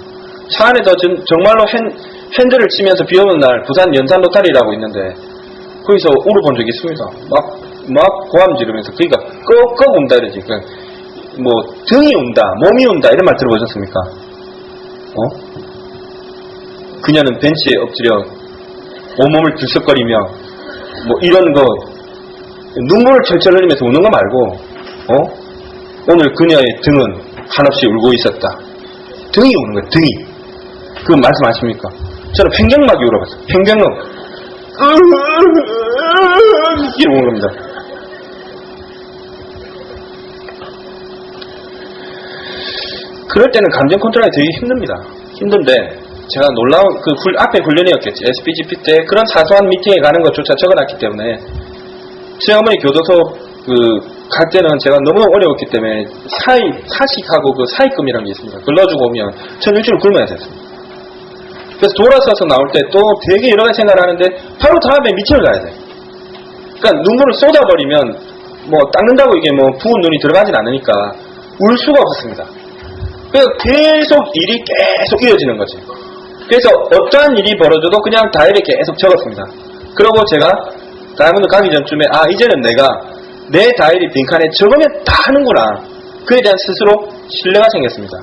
차 안에서 정말로 핸들을 치면서 비 오는 날 부산 연산 로타리라고 있는데 거기서 울어본 적이 있습니다. 막 고함 지르면서 그러니까 꺽꺽 운다 이러지. 그러니까 뭐 등이 운다, 몸이 운다 이런 말 들어보셨습니까? 그녀는 벤치에 엎드려 온몸을 들썩거리며 뭐 이런 거 눈물을 철철 흘리면서 우는 거 말고 오늘 그녀의 등은 한없이 울고 있었다. 등이 우는 거예요. 등이. 그거 말씀하십니까? 저는 횡격막이 울어봤어요. 횡격막. 이렇게 우는 겁니다. 그럴 때는 감정 컨트롤이 되게 힘듭니다. 힘든데 제가 놀라운 앞에 훈련이었겠지. SPGP 때 그런 사소한 미팅에 가는 것조차 적어놨기 때문에 제 어머니 교도소 갈 때는 제가 너무 어려웠기 때문에 사식하고 그 사익금이라는 게 있습니다. 그걸 넣어주고 오면 전 일주일 굶어야 됐습니다. 그래서 돌아서서 나올 때 또 되게 여러 가지 생각을 하는데 바로 다음에 미팅을 가야 돼. 그러니까 눈물을 쏟아버리면 뭐 닦는다고 이게 뭐 부은 눈이 들어가진 않으니까 울 수가 없었습니다. 그래서 계속 일이 계속 이어지는 거지. 그래서 어떠한 일이 벌어져도 그냥 다이어리에 계속 적었습니다. 그러고 제가 다이아몬드 가기 전쯤에 이제는 내가 내 다이어리 빈칸에 적으면 다 하는구나. 그에 대한 스스로 신뢰가 생겼습니다.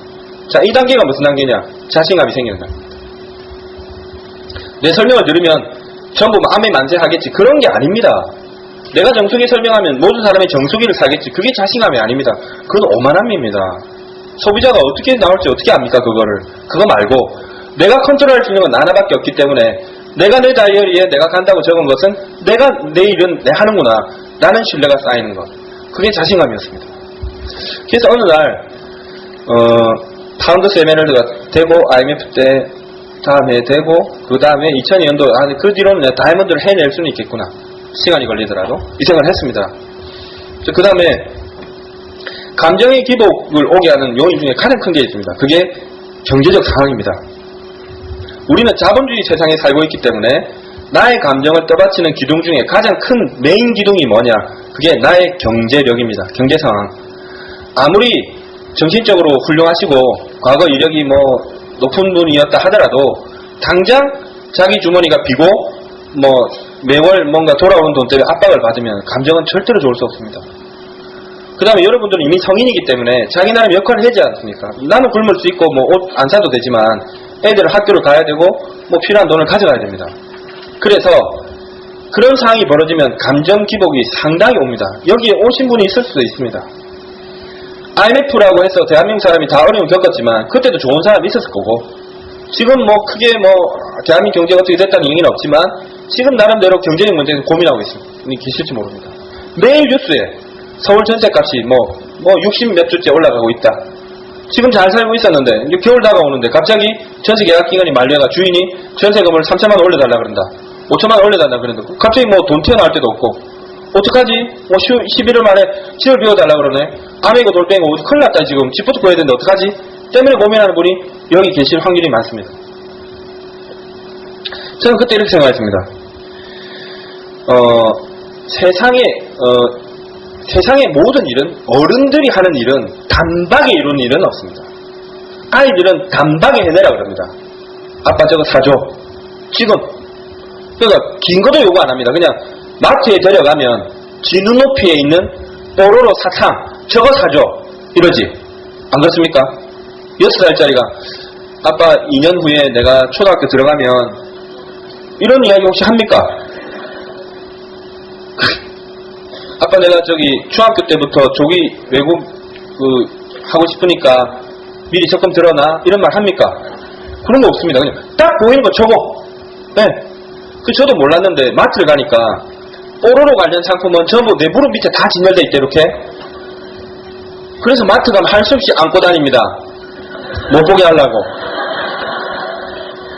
자, 이 단계가 무슨 단계냐? 자신감이 생기는 단계입니다. 내 설명을 들으면 전부 마음에 만세하겠지. 그런 게 아닙니다. 내가 정수기 설명하면 모든 사람이 정수기를 사겠지. 그게 자신감이 아닙니다. 그건 오만함입니다. 소비자가 어떻게 나올지 어떻게 압니까? 그거 말고 내가 컨트롤할 수 있는 건 하나밖에 없기 때문에 내가 내 다이어리에 내가 간다고 적은 것은 내가 내 일은 내 하는구나 라는 신뢰가 쌓이는 것. 그게 자신감이었습니다. 그래서 어느 날 파운더스 에메랄드가 되고 IMF 때 다음에 되고 그 다음에 2002년도 그 뒤로는 내가 다이아몬드를 해낼 수는 있겠구나. 시간이 걸리더라도 이 생각을 했습니다. 그 다음에 감정의 기복을 오게 하는 요인 중에 가장 큰 게 있습니다. 그게 경제적 상황입니다. 우리는 자본주의 세상에 살고 있기 때문에 나의 감정을 떠받치는 기둥 중에 가장 큰 메인 기둥이 뭐냐? 그게 나의 경제력입니다. 경제 상황. 아무리 정신적으로 훌륭하시고 과거 이력이 뭐 높은 분이었다 하더라도 당장 자기 주머니가 비고 뭐 매월 뭔가 돌아오는 돈 때문에 압박을 받으면 감정은 절대로 좋을 수 없습니다. 그 다음에 여러분들은 이미 성인이기 때문에 자기 나름 역할을 해야지 않습니까? 나는 굶을 수 있고 뭐 옷 안 사도 되지만 애들은 학교를 가야 되고 뭐 필요한 돈을 가져가야 됩니다. 그래서 그런 상황이 벌어지면 감정 기복이 상당히 옵니다. 여기에 오신 분이 있을 수도 있습니다. IMF라고 해서 대한민국 사람이 다 어려움 겪었지만 그때도 좋은 사람이 있었을 거고 지금 뭐 크게 뭐 대한민국 경제가 어떻게 됐다는 얘기는 없지만 지금 나름대로 경제적 문제에서 고민하고 계실지 모릅니다. 매일 뉴스에 서울 전세값이 뭐 60 몇 주째 올라가고 있다. 지금 잘 살고 있었는데 이제 겨울 다가오는데 갑자기 전세 계약 기간이 만료해가 주인이 전세금을 3천만 원 올려달라 그런다. 5천만 원 올려달라 그런다. 갑자기 뭐 돈 튀어나올 때도 없고 어떡하지? 뭐 11월 말에 집을 비워달라 그러네. 아메이고 돌뱅이고 큰일 났다 지금. 집부터 구해야 되는데 어떡하지? 때문에 고민하는 분이 여기 계실 확률이 많습니다. 저는 그때 이렇게 생각했습니다. 세상의 모든 일은 어른들이 하는 일은 단박에 이루는 일은 없습니다. 아이들은 단박에 해내라 그럽니다. 아빠 저거 사줘. 지금. 그러니까 긴 것도 요구 안 합니다. 그냥 마트에 데려가면 지 눈높이에 있는 뽀로로 사탕 저거 사줘. 이러지. 안 그렇습니까? 6살짜리가 아빠 2년 후에 내가 초등학교 들어가면 이런 이야기 혹시 합니까? 아빠 내가 저기 중학교 때부터 조기 외국 하고 싶으니까 미리 적금 들어놔 이런 말 합니까? 그런 거 없습니다. 그냥 딱 보이는 거 저거. 네. 저도 몰랐는데 마트를 가니까 뽀로로 관련 상품은 전부 내 무릎 밑에 다 진열돼 있대 이렇게. 그래서 마트 가면 할 수 없이 안고 다닙니다. 못 보게 하려고.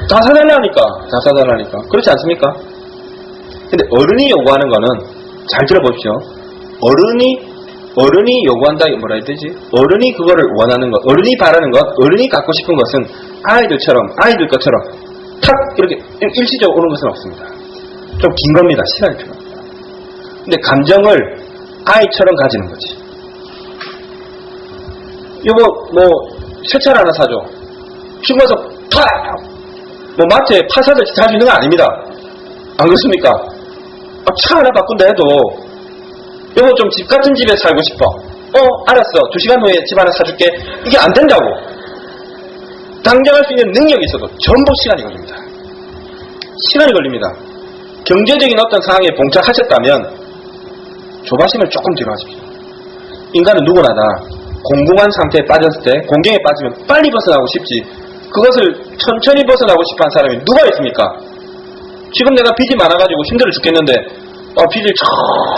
다 사달라니까. 그렇지 않습니까? 근데 어른이 요구하는 거는 잘 들어보십시오. 어른이 요구한다, 뭐라 해야 되지? 어른이 그거를 원하는 것, 어른이 바라는 것, 어른이 갖고 싶은 것은 아이들 것처럼 탁 이렇게 일시적으로 오는 것은 없습니다. 좀 긴 겁니다. 시간이 필요합니다. 근데 감정을 아이처럼 가지는 거지. 여보 세차를 하나 사줘. 지금 가서 팍! 마트에 파 사듯이 살 수 있는 건 아닙니다. 안 그렇습니까? 차 하나 바꾼다 해도 여보 좀 집 같은 집에 살고 싶어. 알았어. 2시간 후에 집 하나 사줄게. 이게 안 된다고. 당장 할 수 있는 능력이 있어도 전부 시간이 걸립니다. 시간이 걸립니다. 경제적인 어떤 상황에 봉착하셨다면 조바심을 조금 뒤로 하십시오. 인간은 누구나 다 공공한 상태에 빠졌을 때 공경에 빠지면 빨리 벗어나고 싶지 그것을 천천히 벗어나고 싶어하는 사람이 누가 있습니까? 지금 내가 빚이 많아가지고 힘들어 죽겠는데 빚을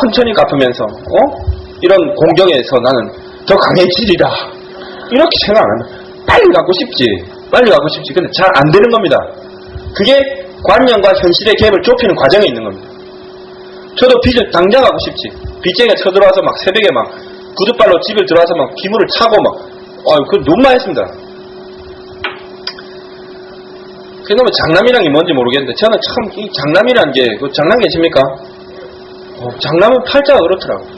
천천히 갚으면서 이런 공경에서 나는 더 강해지리라 이렇게 생각 안 합니다. 빨리 갚고 싶지 근데 잘 안 되는 겁니다. 그게 관념과 현실의 갭을 좁히는 과정에 있는 겁니다. 저도 빚을 당장 하고 싶지 빚쟁이가 쳐들어와서 막 새벽에 막 구두발로 집에 들어와서 막 기물을 차고 그 너무 많이 했습니다. 그놈의 장남이란 게 뭔지 모르겠는데 저는 참 이 장남이란 게 장남 계십니까? 장남은 팔자가 그렇더라고요.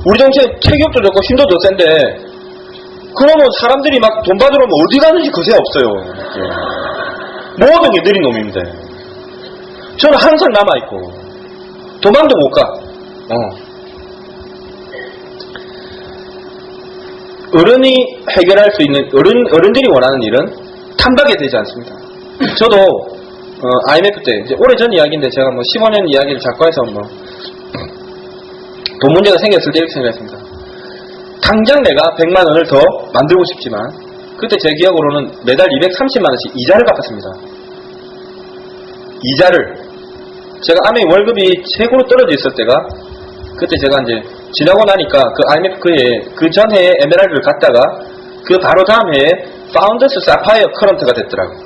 우리 정치에 체격도 좋고 힘도 더 센데 그러면 사람들이 막 돈 받으러 오면 어디 가는지 그새 없어요. 모든 게 느린 놈인데 저는 항상 남아있고 도망도 못 가. 어른이 해결할 수 있는 어른들이 원하는 일은 탐박이 되지 않습니다. 저도 IMF 때 이제 오래전 이야기인데 제가 15년 이야기를 자꾸 해서 돈 문제가 생겼을 때 이렇게 생각했습니다. 당장 내가 100만 원을 더 만들고 싶지만 그때 제 기억으로는 매달 230만 원씩 이자를 갚았습니다. 이자를 제가 아메이 월급이 최고로 떨어져 있을 때가 그때 제가 이제 지나고 나니까 그 IMF 그 전해에 에메랄드를 갔다가 그 바로 다음 해에 파운더스 사파이어 커런트가 됐더라고요.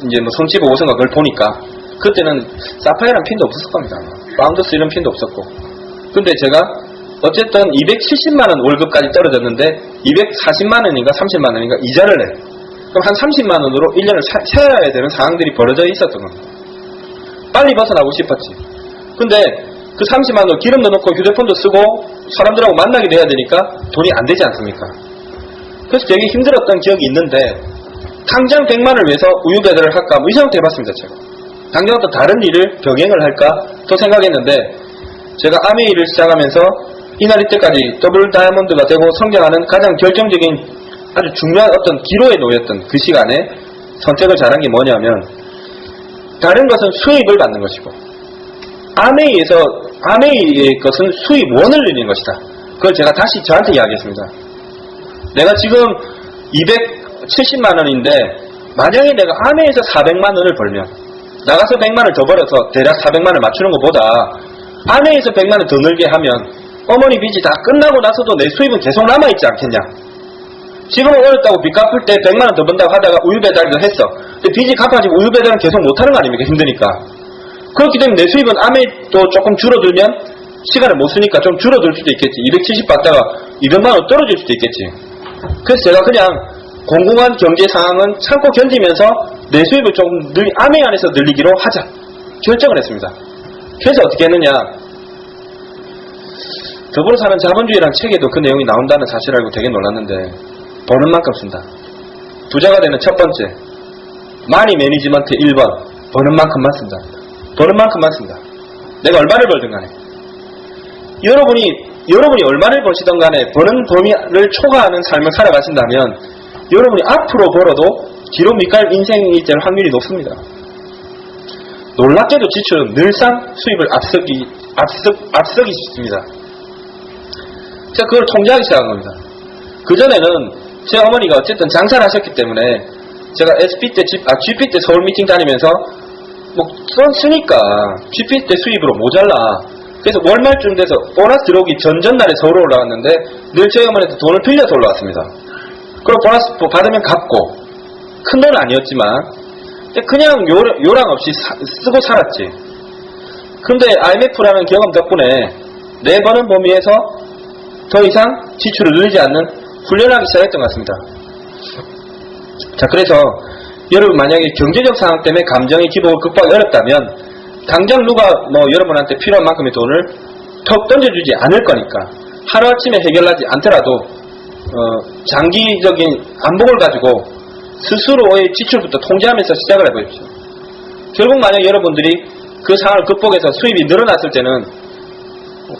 이제 손치브 5선가 그걸 보니까 그때는 사파이어란 핀도 없었을 겁니다. 파운더스 이런 핀도 없었고 근데 제가 어쨌든 270만원 월급까지 떨어졌는데 240만원인가 30만원인가 이자를 내. 그럼 한 30만원으로 1년을 세워야 되는 상황들이 벌어져 있었던 겁니다. 빨리 벗어나고 싶었지. 근데 그 30만원 기름도 넣고 휴대폰도 쓰고 사람들하고 만나기도 해야 되니까 돈이 안 되지 않습니까? 그래서 되게 힘들었던 기억이 있는데 당장 100만을 위해서 우유 배달을 할까 이 생각도 해봤습니다. 제가 당장 어떤 다른 일을 병행을 할까 또 생각했는데 제가 아메이를 시작하면서 이날 이때까지 더블 다이아몬드가 되고 성장하는 가장 결정적인 아주 중요한 어떤 기로에 놓였던 그 시간에 선택을 잘한 게 뭐냐면 다른 것은 수입을 받는 것이고 아메이의 것은 수입원을 늘리는 것이다. 그걸 제가 다시 저한테 이야기했습니다. 내가 지금 270만원인데 만약에 내가 아메이에서 400만원을 벌면 나가서 100만원을 더 벌어서 대략 400만원을 맞추는 것보다 아메이에서 100만원 더 늘게 하면 어머니 빚이 다 끝나고 나서도 내 수입은 계속 남아있지 않겠냐. 지금은 어렵다고 빚 갚을 때 100만원 더 번다고 하다가 우유 배달도 했어. 근데 빚이 갚아지고 우유 배달은 계속 못하는 거 아닙니까? 힘드니까. 그렇기 때문에 내 수입은 아메이도 조금 줄어들면 시간을 못 쓰니까 좀 줄어들 수도 있겠지. 270 받다가 200만원 떨어질 수도 있겠지. 그래서 제가 그냥 공공한 경제 상황은 참고 견디면서 내 수입을 조금 아메이 안에서 늘리기로 하자 결정을 했습니다. 그래서 어떻게 했느냐. 더불어 사는 자본주의라는 책에도 그 내용이 나온다는 사실을 알고 되게 놀랐는데 버는 만큼 쓴다. 부자가 되는 첫 번째, 마니 매니지먼트 1번, 버는 만큼만 쓴다. 버는 만큼만 쓴다. 내가 얼마를 벌든 간에. 여러분이 얼마를 버시던 간에 버는 범위를 초과하는 삶을 살아가신다면 여러분이 앞으로 벌어도 뒤로 밑갈 인생이 될 확률이 높습니다. 놀랍게도 지출은 늘상 수입을 앞서기 쉽습니다. 제가 그걸 통제하기 시작한 겁니다. 그전에는 제 어머니가 어쨌든 장사를 하셨기 때문에 제가 GP 때 서울 미팅 다니면서 뭐 쓰니까 GP 때 수입으로 모자라. 그래서 월말쯤 돼서 보너스 들어오기 전날에 서울 올라왔는데 늘 저희 어머니한테 돈을 빌려서 올라왔습니다. 그리고 보너스 받으면 갚고 큰 돈은 아니었지만 그냥 요랑 없이 쓰고 살았지. 근데 IMF라는 경험 덕분에 내 버는 범위에서 더 이상 지출을 늘리지 않는 훈련하기 시작했던 것 같습니다. 자, 그래서 여러분 만약에 경제적 상황 때문에 감정의 기복을 극복하기 어렵다면 당장 누가 여러분한테 필요한 만큼의 돈을 턱 던져주지 않을 거니까 하루아침에 해결하지 않더라도 장기적인 안목을 가지고 스스로의 지출부터 통제하면서 시작을 해보십시오. 결국 만약 여러분들이 그 상황을 극복해서 수입이 늘어났을 때는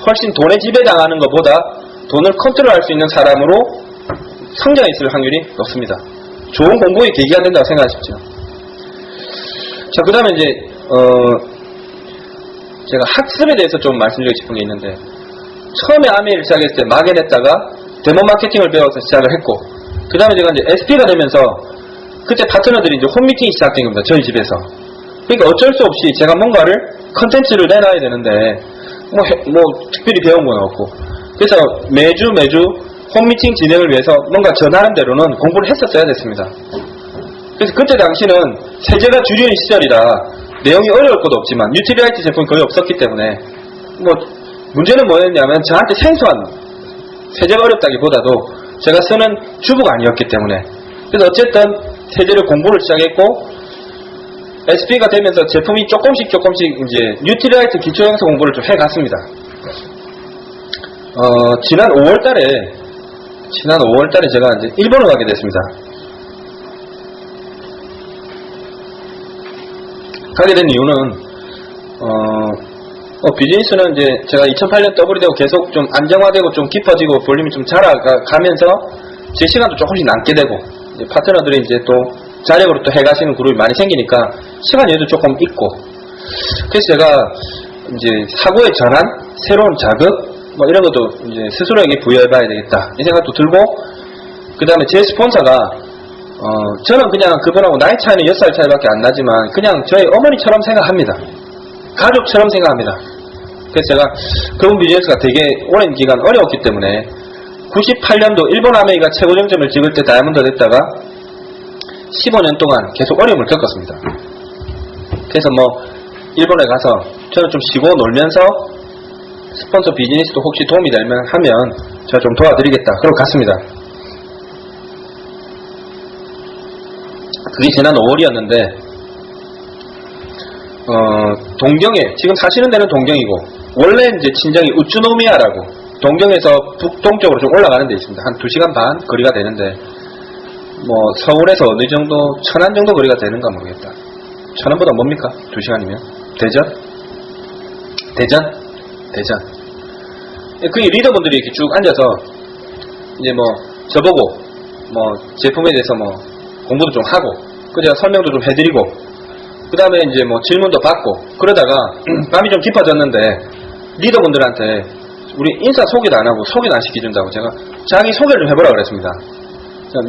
훨씬 돈에 지배당하는 것보다 돈을 컨트롤할 수 있는 사람으로 성장해 있을 확률이 높습니다. 좋은 공부의 계기가 된다고 생각하십시오. 자, 그 다음에 이제 제가 학습에 대해서 좀 말씀드리고 싶은 게 있는데, 처음에 아메이를 시작했을 때 막연했다가 데모 마케팅을 배워서 시작을 했고, 그 다음에 제가 이제 SP가 되면서 그때 파트너들이 이제 홈미팅이 시작된 겁니다. 저희 집에서. 그러니까 어쩔 수 없이 제가 뭔가를 컨텐츠를 내놔야 되는데 뭐 특별히 배운 건 없고, 그래서 매주 홈미팅 진행을 위해서 뭔가 저 나름대로는 공부를 했었어야 됐습니다. 그래서 그때 당시는 세제가 주류인 시절이라 내용이 어려울 것도 없지만 유틸리티 제품이 거의 없었기 때문에 문제는 뭐였냐면 저한테 생소한, 세제가 어렵다기보다도 제가 쓰는 주부가 아니었기 때문에. 그래서 어쨌든 세제를 공부를 시작했고 SP가 되면서 제품이 조금씩 이제 유틸리티 기초형사 공부를 좀 해갔습니다. 지난 5월달에 제가 이제 일본을 가게 됐습니다. 가게 된 이유는 비즈니스는 이제 제가 2008년 더블이 되고 계속 좀 안정화되고 좀 깊어지고 볼륨이 좀 자라가면서 제 시간도 조금씩 남게 되고 이제 파트너들이 이제 또 자력으로 또 해가시는 그룹이 많이 생기니까 시간 여유도 조금 있고, 그래서 제가 이제 사고의 전환, 새로운 자극 이런 것도 이제 스스로에게 부여해봐야 되겠다 이 생각도 들고, 그 다음에 제 스폰서가 저는 그냥 그분하고 나이 차이는 6살 차이밖에 안 나지만 그냥 저희 어머니처럼 생각합니다. 가족처럼 생각합니다. 그래서 제가 그분 비즈니스가 되게 오랜 기간 어려웠기 때문에 98년도 일본 아메이가 최고 정점을 찍을 때 다이아몬드 됐다가 15년 동안 계속 어려움을 겪었습니다. 그래서 일본에 가서 저는 좀 쉬고 놀면서 스폰서 비즈니스도 혹시 도움이 되면 하면 제가 좀 도와드리겠다. 그러고 갔습니다. 그게 지난 5월이었는데 동경에, 지금 사시는 데는 동경이고 원래 이제 친정이 우츠노미야라고 동경에서 북동쪽으로 좀 올라가는 데 있습니다. 한 2시간 반 거리가 되는데 서울에서 어느 정도, 천안 정도 거리가 되는가 모르겠다. 천안보다 뭡니까? 2시간이면? 대전. 그게 리더분들이 이렇게 쭉 앉아서 이제 저보고 제품에 대해서 공부도 좀 하고, 그저 설명도 좀 해드리고, 그 다음에 이제 질문도 받고, 그러다가 밤이 좀 깊어졌는데 리더분들한테 우리 인사 소개도 안 하고 소개도 안 시켜준다고 제가 자기 소개를 좀 해보라고 그랬습니다.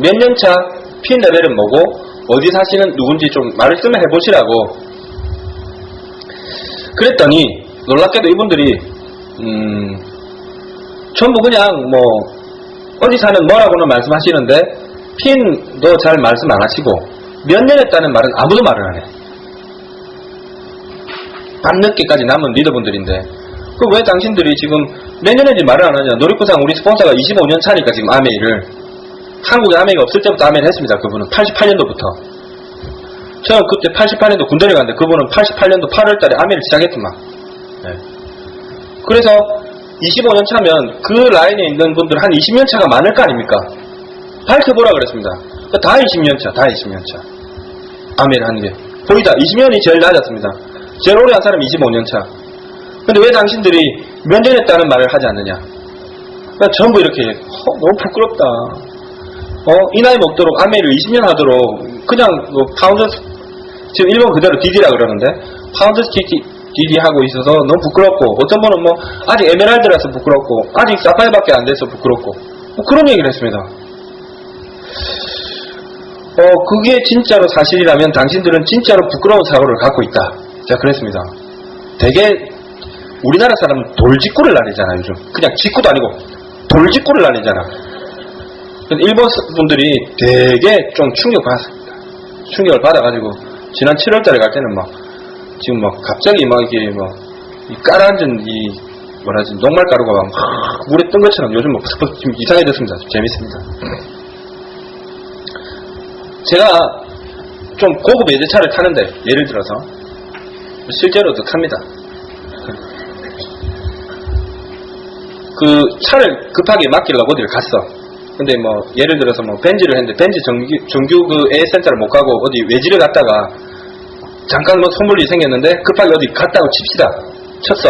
몇 년차, 핀 레벨은 뭐고, 어디 사시는 누군지 좀 말을 쓰면 해보시라고 그랬더니 놀랍게도 이분들이 전부 그냥 어디 사는 뭐라고는 말씀하시는데 핀도 잘 말씀 안 하시고 몇 년 했다는 말은 아무도 말을 안 해. 밤늦게까지 남은 리더분들인데 왜 당신들이 지금 몇 년 했는지 말을 안 하냐. 놀이구상 우리 스폰서가 25년 차니까 지금 아메이를, 한국에 아메이가 없을 때부터 아메이를 했습니다. 그분은 88년도부터. 저는 그때 88년도 군대를 갔는데 그분은 88년도 8월달에 아메이를 시작했더만. 네. 그래서 25년 차면 그 라인에 있는 분들 한 20년 차가 많을 거 아닙니까? 밝혀보라 그랬습니다. 다 20년 차, 다 20년 차. 아메를 하는 게. 보이다. 20년이 제일 낮았습니다. 제일 오래 한 사람이 25년 차. 근데 왜 당신들이 면전했다는 말을 하지 않느냐. 그러니까 전부 이렇게, 너무 부끄럽다. 이 나이 먹도록 아메를 20년 하도록, 그냥, 파운더스, 지금 일본 그대로 디디라 그러는데, 파운더스 디디 하고 있어서 너무 부끄럽고, 어떤 분은 뭐, 아직 에메랄드라서 부끄럽고, 아직 사파이어밖에 안 돼서 부끄럽고, 뭐 그런 얘기를 했습니다. 그게 진짜로 사실이라면 당신들은 진짜로 부끄러운 사고를 갖고 있다. 제가 그랬습니다. 되게, 우리나라 사람은 돌직구를 날리잖아, 요즘. 그냥 직구도 아니고, 돌직구를 날리잖아. 일본 분들이 되게 좀 충격받았습니다. 충격을 받아가지고, 지난 7월달에 갈 때는 막, 지금 막, 갑자기 막 이게 막, 이 깔아앉은 이, 뭐라지, 녹말가루가 막, 물에 뜬 것처럼 요즘 막, 좀 이상해졌습니다. 재밌습니다. 제가 좀 고급 외제차를 타는데, 예를 들어서, 실제로도 탑니다. 그 차를 급하게 맡기려고 어디를 갔어. 근데 뭐 예를 들어서 뭐 벤지를 했는데 벤지 정규 그 AS센터를 못 가고 어디 외지를 갔다가 잠깐 뭐 선물이 생겼는데 급하게 어디 갔다고 칩시다. 쳤어.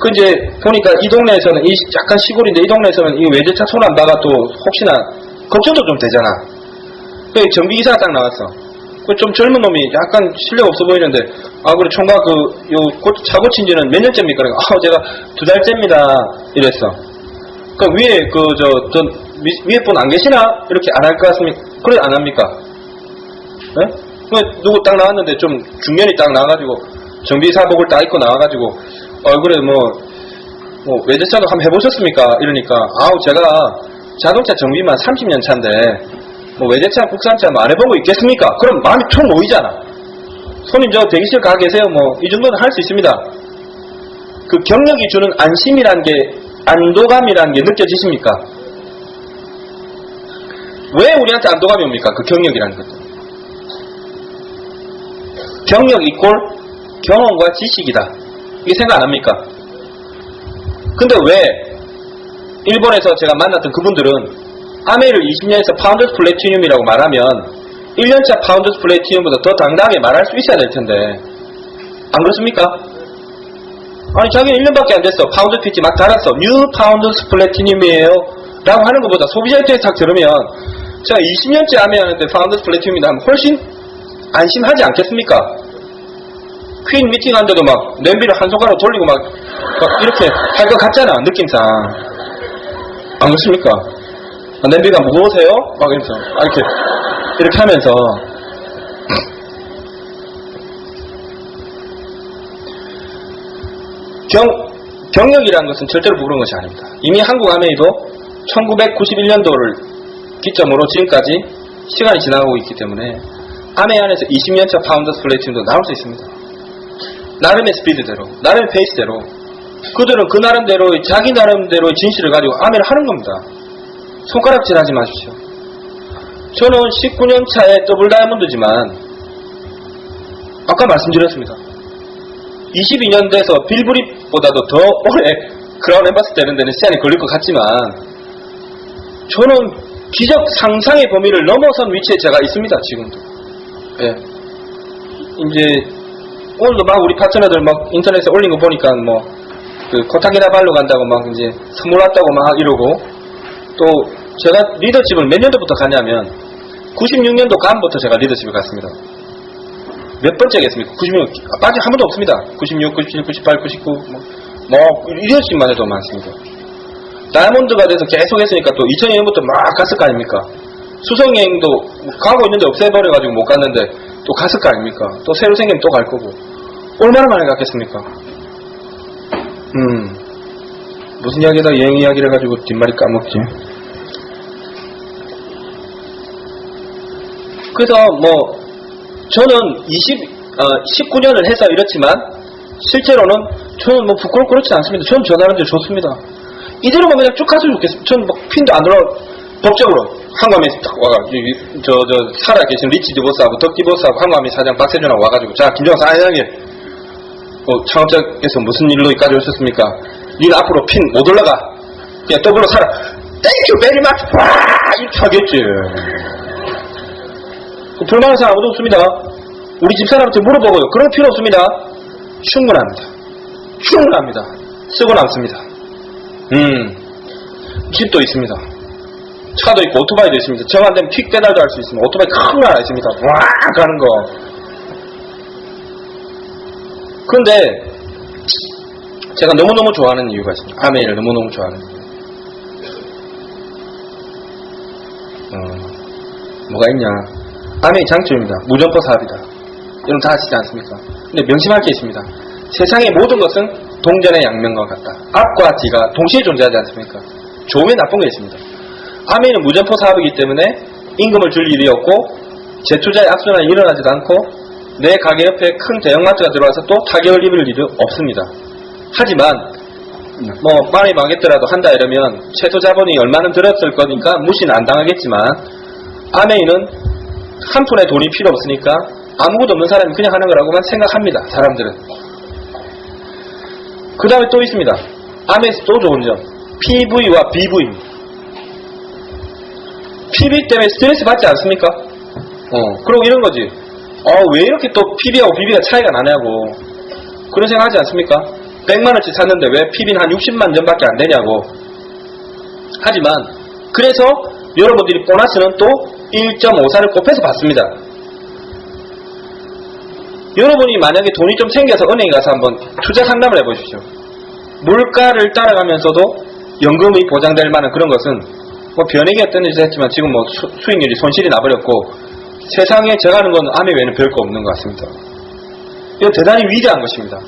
그 이제 보니까 이 동네에서는 이 약간 시골인데 이 동네에서는 이 외제차 손 안 봐가 또 혹시나 걱정도 좀 되잖아. 그 정비기사가 딱 나왔어. 그 좀 젊은 놈이 약간 실력 없어 보이는데 그래 총각 차 고친 지는 몇 년째입니까? 제가 2달째입니다. 이랬어. 그 위에 위에 분 안 계시나? 이렇게 안 할 것 같습니까? 그래 안 합니까? 네? 누구 딱 나왔는데 좀 중년이 딱 나와가지고 정비사복을 딱 입고 나와가지고 얼굴에 뭐 외제차도 한번 해보셨습니까? 이러니까 제가 자동차 정비만 30년 차인데 뭐 외제차 국산차 뭐 안 해보고 있겠습니까? 그럼 마음이 툭 놓이잖아. 손님 저 대기실 가 계세요. 뭐 이 정도는 할 수 있습니다. 그 경력이 주는 안심이란 게 안도감이란 게 느껴지십니까? 왜 우리한테 안도감이 옵니까? 그 경력이라는 것도. 경력 이꼴 경험과 지식이다. 이게 생각 안 합니까? 근데 왜 일본에서 제가 만났던 그분들은 아메를 20년에서 파운더스 플래티늄이라고 말하면 1년차 파운더스 플래티늄보다 더 당당하게 말할 수 있어야 될 텐데 안 그렇습니까? 아니 자기는 1년밖에 안 됐어. 파운드 PT 막 달았어. 뉴 파운더스 플래티늄이에요 라고 하는 것보다 소비자 입장에서 딱 들으면 제가 20년째 아메 하는데 파운더스 플래티늄이다 하면 훨씬 안심하지 않겠습니까? 퀸 미팅 하는데도 막 냄비를 한 손가락 돌리고 막 이렇게 할 것 같잖아. 느낌상 안 그렇습니까? 냄비가 무거우세요? 막 이러면서 이렇게 하면서 경력이라는 것은 절대로 부끄러운 것이 아닙니다. 이미 한국 아메이도 1991년도를 기점으로 지금까지 시간이 지나가고 있기 때문에 아메 안에서 20년차 파운더스 플래티늄도 나올 수 있습니다. 나름의 스피드대로, 나름의 페이스대로 그들은 그 나름대로의 자기 나름대로의 진실을 가지고 아메를 하는 겁니다. 손가락질 하지 마십시오. 저는 19년 차의 더블 다이아몬드지만 아까 말씀드렸습니다. 22년 돼서 빌브리보다도 더 오래 크라운 엠바스 되는 데는 시간이 걸릴 것 같지만 저는 기적 상상의 범위를 넘어선 위치에 제가 있습니다. 지금도. 예. 이제 오늘도 막 우리 파트너들 막 인터넷에 올린 거 보니까 그 코타키나발루 간다고 막 이제 선물 왔다고 막 이러고 또 제가 리더십을 몇 년도부터 갔냐면 96년도 감부터 제가 리더십을 갔습니다. 몇 번째겠습니까? 96, 빠진 한 번도 없습니다. 96, 97, 98, 99 리더십만 해도 많습니다. 다이아몬드가 돼서 계속 했으니까 또 2002년부터 막 갔을 거 아닙니까? 수성여행도 가고 있는데 없애버려가지고 못 갔는데 또 갔을 거 아닙니까? 또 새로 생기면 또 갈 거고 얼마나 많이 갔겠습니까? 무슨 이야기다 여행 이야기를 해가지고 뒷말이 까먹지. 그래서 저는 19년을 해서 이렇지만 실제로는 저는 부끄럽고 그렇지 않습니다. 저는 저 나름대로 좋습니다. 이대로만 그냥 쭉 갔으면 좋겠습니다. 저는 핀도 안 들어 법적으로 한밤에 딱 와가지고 저 살아 계신 리치 디보스하고 덕 디보스하고 한밤에 사장 박세준하고 와가지고 자 김정은 사장님 창업자께서 무슨 일로 여기까지 오셨습니까? 니는 앞으로 핀 못 올라가. 그냥 더블로 살아. 땡큐 베리 마치. 와 이렇게 하겠지. 불만한 사람 아무도 없습니다. 우리 집사람한테 물어보고요. 그럴 필요 없습니다. 충분합니다. 충분합니다. 쓰고 남습니다. 집도 있습니다. 차도 있고 오토바이도 있습니다. 정 안 되면 퀵 배달도 할 수 있습니다. 오토바이 큰 거 하나 있습니다. 와 가는 거. 그런데 제가 너무너무 좋아하는 이유가 있습니다. 아메이를 너무너무 좋아하는 이유. 뭐가 있냐. 아메이 장점입니다. 무점포 사업이다. 여러분 다 아시지 않습니까? 근데 명심할 게 있습니다. 세상의 모든 것은 동전의 양면과 같다. 앞과 뒤가 동시에 존재하지 않습니까? 좋으면 나쁜 게 있습니다. 아메이는 무점포 사업이기 때문에 임금을 줄 일이 없고 재투자의 악순환이 일어나지도 않고 내 가게 옆에 큰 대형마트가 들어와서 또 타격을 입을 일이 없습니다. 하지만 뭐 말이 망했더라도 한다 이러면 최소 자본이 얼마는 들었을 거니까 무시는 안 당하겠지만 아메이는 한 푼의 돈이 필요 없으니까 아무것도 없는 사람이 그냥 하는 거라고만 생각합니다. 사람들은. 그 다음에 또 있습니다. 아메이에서 또 좋은 점 PV와 BV입니다. PV 때문에 스트레스 받지 않습니까? 그리고 이런 거지. 왜 이렇게 또 PV하고 BV가 차이가 나냐고. 그런 생각 하지 않습니까? 100만원치 샀는데 왜 PV는 한 60만 전밖에 안 되냐고. 하지만 그래서 여러분들이 보너스는 또 1.54를 곱해서 받습니다. 여러분이 만약에 돈이 좀 생겨서 은행에 가서 한번 투자 상담을 해보십시오. 물가를 따라가면서도 연금이 보장될 만한 그런 것은 뭐 변액이 어떤지 했지만 지금 뭐 수익률이 손실이 나버렸고 세상에 제가 하는 건 아메 외에는 별거 없는 것 같습니다. 이건 대단히 위대한 것입니다.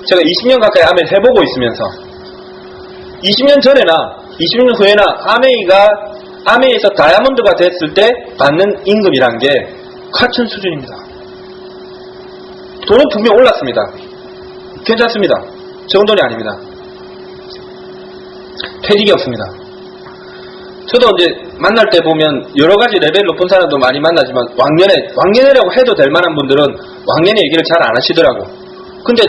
제가 20년 가까이 아메를 해보고 있으면서 20년 전에나 20년 후에나 아메에서 다이아몬드가 됐을 때 받는 임금이란 게 같은 수준입니다. 돈은 분명 올랐습니다. 괜찮습니다. 적은 돈이 아닙니다. 퇴직이 없습니다. 저도 이제 만날 때 보면 여러 가지 레벨 높은 사람도 많이 만나지만 왕년회라고 해도 될 만한 분들은 왕년회 얘기를 잘 안 하시더라고. 근데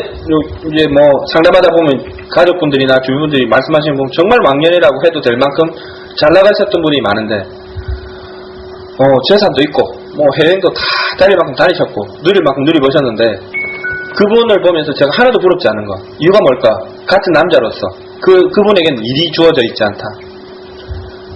이제 뭐 상담하다 보면 가족분들이나 주변분들이 말씀하시는 분 정말 왕년회라고 해도 될 만큼 잘 나가셨던 분이 많은데 재산도 있고 뭐 해외여행도 다 다닐 만큼 다니셨고 누릴 만큼 누려보셨는데 그분을 보면서 제가 하나도 부럽지 않은 거. 이유가 뭘까? 같은 남자로서 그분에게는 일이 주어져 있지 않다.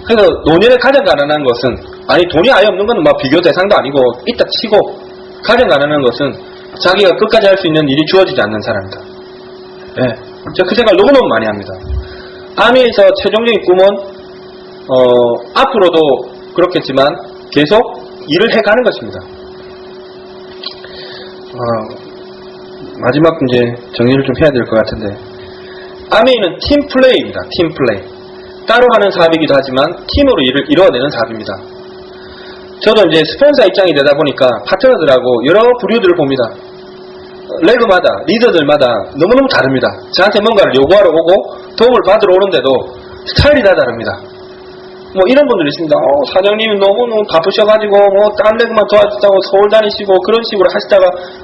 그래서 노년에 가장 가난한 것은 아니 돈이 아예 없는 건 뭐 비교 대상도 아니고 있다 치고 가장 가난한 것은 자기가 끝까지 할 수 있는 일이 주어지지 않는 사람이다. 예, 제가 그 생각을 너무너무 많이 합니다. 아미에서 최종적인 꿈은 앞으로도 그렇겠지만 계속 일을 해가는 것입니다. 마지막 이제 정리를 좀 해야 될 것 같은데 아메이는 팀플레이입니다. 팀플레이. 따로 하는 사업이기도 하지만 팀으로 일을 이루어내는 사업입니다. 저도 이제 스폰서 입장이 되다 보니까 파트너들하고 여러 부류들을 봅니다. 레그마다 리더들마다 너무너무 다릅니다. 저한테 뭔가를 요구하러 오고 도움을 받으러 오는데도 스타일이 다 다릅니다. 뭐 이런 분들이 있습니다. 사장님이 너무너무 바쁘셔가지고 뭐 딴 레그만 도와준다고 서울 다니시고 그런 식으로 하시다가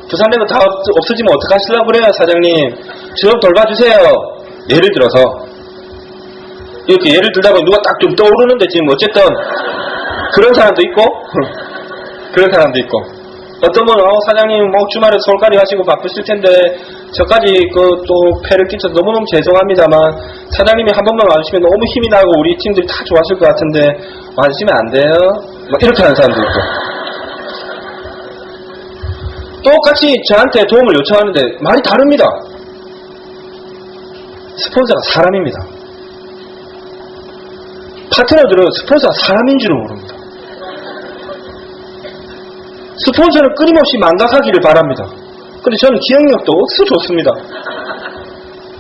부산 레그 다 없어지면 어떡하시려고 그래요 사장님. 저 좀 돌봐주세요. 예를 들어서 이렇게 예를 들다 보니 누가 딱 좀 떠오르는데 지금 어쨌든 그런 사람도 있고 그런 사람도 있고 어떤 분은 사장님 뭐 주말에 서울까지 가시고 바쁘실 텐데 저까지 또 폐를 끼쳐서 너무너무 죄송합니다만 사장님이 한 번만 와주시면 너무 힘이 나고 우리 팀들이 다 좋아하실 것 같은데 와주시면 안 돼요? 막 이렇게 하는 사람도 있고 똑같이 저한테 도움을 요청하는데 말이 다릅니다. 스폰서가 사람입니다. 파트너들은 스폰서가 사람인 줄은 모릅니다. 스폰서는 끊임없이 망각하기를 바랍니다. 근데 저는 기억력도 억수 좋습니다.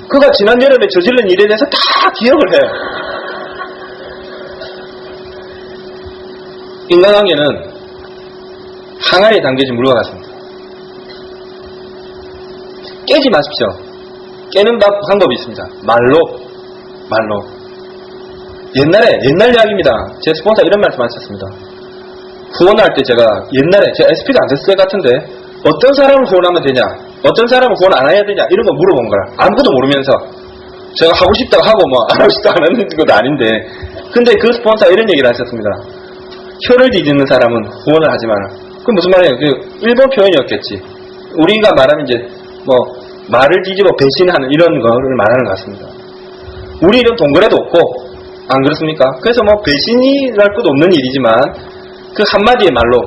그가 지난 여름에 저지른 일에 대해서 다 기억을 해요. 인간관계는 항아리에 담겨진 물과 같습니다. 깨지 마십시오. 깨는 방법이 있습니다. 말로. 옛날 이야기입니다. 제 스폰서 이런 말씀 하셨습니다. 후원할 때 제가 옛날에 제가 SP가 안 됐을 때 같은데 어떤 사람을 후원하면 되냐 어떤 사람을 후원 안 해야 되냐 이런 거 물어본 거라 아무것도 모르면서 제가 하고 싶다고 하고 뭐 안 하고 싶다고 안 하는 것도 아닌데 근데 그 스폰서가 이런 얘기를 하셨습니다. 혀를 뒤집는 사람은 후원을 하지 마라. 그 무슨 말이에요? 그 일본 표현이었겠지. 우리가 말하면 이제 뭐 말을 뒤집어 배신하는 이런 거를 말하는 것 같습니다. 우리 이런 동거래도 없고 안 그렇습니까? 그래서 뭐 배신이랄 것도 없는 일이지만 그 한마디의 말로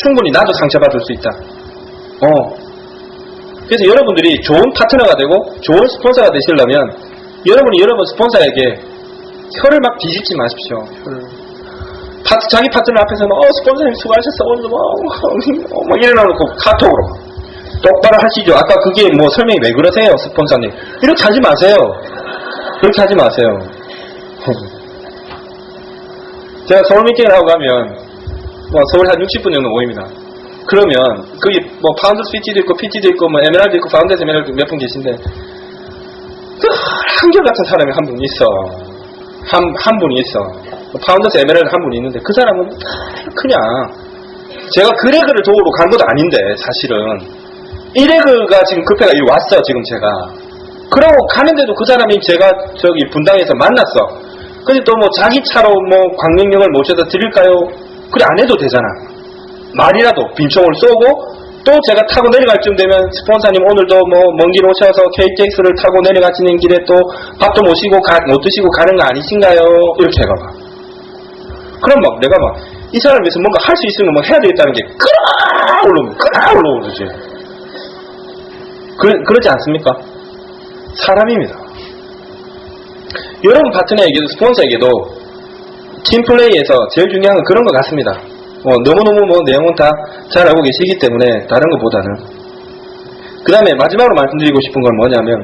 충분히 나도 상처받을 수 있다. 그래서 여러분들이 좋은 파트너가 되고 좋은 스폰서가 되시려면 여러분이 여러분 스폰서에게 혀를 막 뒤집지 마십시오. 자기 파트너 앞에서는 스폰서님 수고하셨어 오늘 막 이래놓고 카톡으로 똑바로 하시죠. 아까 그게 뭐 설명이 왜 그러세요 스폰서님. 이렇게 하지 마세요. 그렇게 하지 마세요. 제가 서울 미팅을 하고 가면 뭐 서울에 한 60분 정도 모입니다. 그러면 거기 뭐 파운더스 PT도 있고 PT도 있고 뭐 에메랄드 있고 파운더스 에메랄드 몇 분 계신데 그 한결같은 사람이 한 분 있어. 한 분이 있어. 파운더스 에메랄드 한 분이 있는데 그 사람은 그냥 제가 그레그를 도우러 간 것도 아닌데 사실은 이레그가 지금 급해가 여기 왔어 지금 제가. 그러고 가는데도 그 사람이 제가 저기 분당에서 만났어. 근데 또 뭐 자기 차로 뭐 광명역을 모셔다 드릴까요? 그래 안 해도 되잖아. 말이라도 빈총을 쏘고 또 제가 타고 내려갈 쯤 되면 스폰서님 오늘도 뭐 먼 길 오셔서 KTX를 타고 내려가시는 길에 또 밥도 못 드시고 가는 거 아니신가요? 이렇게 해가 봐. 그럼 막 내가 막 이 사람을 위해서 뭔가 할 수 있으면 뭐 해야 되겠다는 게 끌어올라오지. 그러지 않습니까? 사람입니다. 여러분 파트너에게도 스폰서에게도 팀플레이에서 제일 중요한 건 그런 것 같습니다. 너무너무 뭐 내용은 다 잘 알고 계시기 때문에 다른 것보다는. 그 다음에 마지막으로 말씀드리고 싶은 건 뭐냐면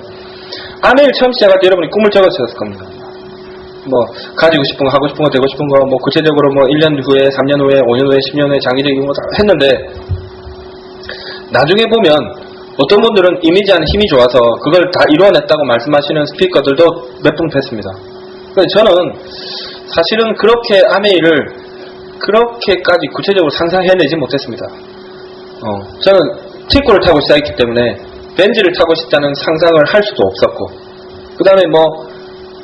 아메일 처음 시작할 때 여러분이 꿈을 적으셨을 겁니다. 뭐 가지고 싶은 거 하고 싶은 거 되고 싶은 거 뭐 구체적으로 뭐 1년 후에 3년 후에 5년 후에 10년 후에 장기적인 거 다 했는데 나중에 보면 어떤 분들은 이미지하는 힘이 좋아서 그걸 다 이루어냈다고 말씀하시는 스피커들도 몇 분 뵀습니다. 그래서 저는 사실은 그렇게 아메이를 그렇게까지 구체적으로 상상해내지 못했습니다. 저는 티코를 타고 시작했기 때문에 벤츠를 타고 싶다는 상상을 할 수도 없었고 그 다음에 뭐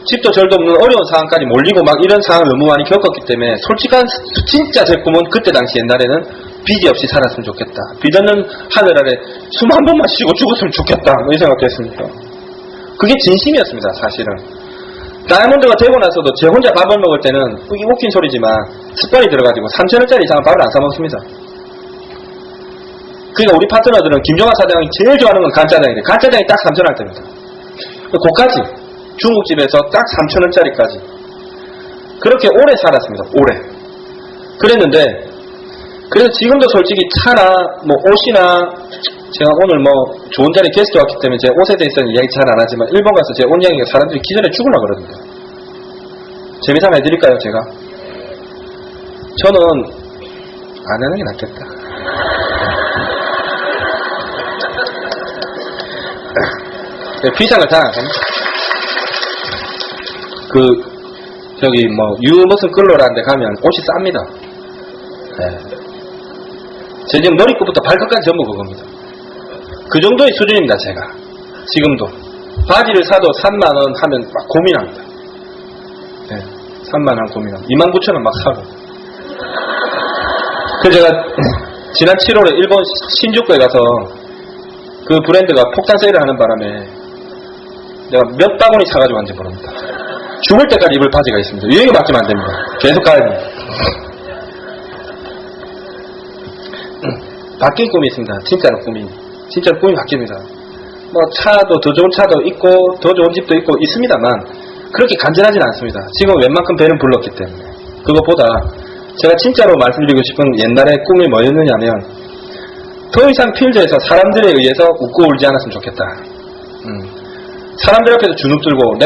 집도 절도 없는 어려운 상황까지 몰리고 막 이런 상황을 너무 많이 겪었기 때문에 솔직한 진짜 제 꿈은 그때 당시 옛날에는 빚이 없이 살았으면 좋겠다. 빚 없는 하늘 아래 숨 한 번만 쉬고 죽었으면 좋겠다. 이 생각했습니다. 그게 진심이었습니다. 사실은. 다이아몬드가 되고 나서도 제 혼자 밥을 먹을 때는 웃긴 소리지만 습관이 들어가지고 3,000원짜리 이상은 밥을 안 사먹습니다. 그러니까 우리 파트너들은 김종환 사장이 제일 좋아하는 건 간짜장인데 간짜장이 딱 3,000원 할 때입니다. 그까지 중국집에서 딱 3,000원짜리까지 그렇게 오래 살았습니다. 오래. 그랬는데 그래서 지금도 솔직히 차나 뭐 옷이나 제가 오늘 뭐 좋은 자리에 게스트 왔기 때문에 제 옷에 대해서는 이야기 잘 안 하지만 일본 가서 제 옷 이야기가 사람들이 기절해 죽으려고 그러던데 재미삼아 해드릴까요 제가? 저는 안 하는 게 낫겠다. 비싼 걸 다 안 합니다. 저기 뭐 유머슨 끌러라는 데 가면 옷이 쌉니다. 네. 제 지금 머리끝부터 발끝까지 전부 그겁니다. 그 정도의 수준입니다, 제가. 지금도. 바지를 사도 3만원 하면 막 고민합니다. 네, 3만원 고민합니다. 29,000원 막 사고. 그래서 제가 지난 7월에 일본 신주쿠에 가서 그 브랜드가 폭탄 세일을 하는 바람에 내가 몇 바구니 사가지고 왔는지 모릅니다. 죽을 때까지 입을 바지가 있습니다. 유행에 맞추면 안 됩니다. 계속 가야 됩니다. 바뀐 꿈이 있습니다. 진짜로 꿈이 바뀝니다. 뭐 차도 더 좋은 차도 있고 더 좋은 집도 있고 있습니다만 그렇게 간절하진 않습니다. 지금 웬만큼 배는 불렀기 때문에. 그것보다 제가 진짜로 말씀드리고 싶은 옛날의 꿈이 뭐였느냐면 더 이상 필드에서 사람들에 의해서 웃고 울지 않았으면 좋겠다. 사람들 앞에서 주눅 들고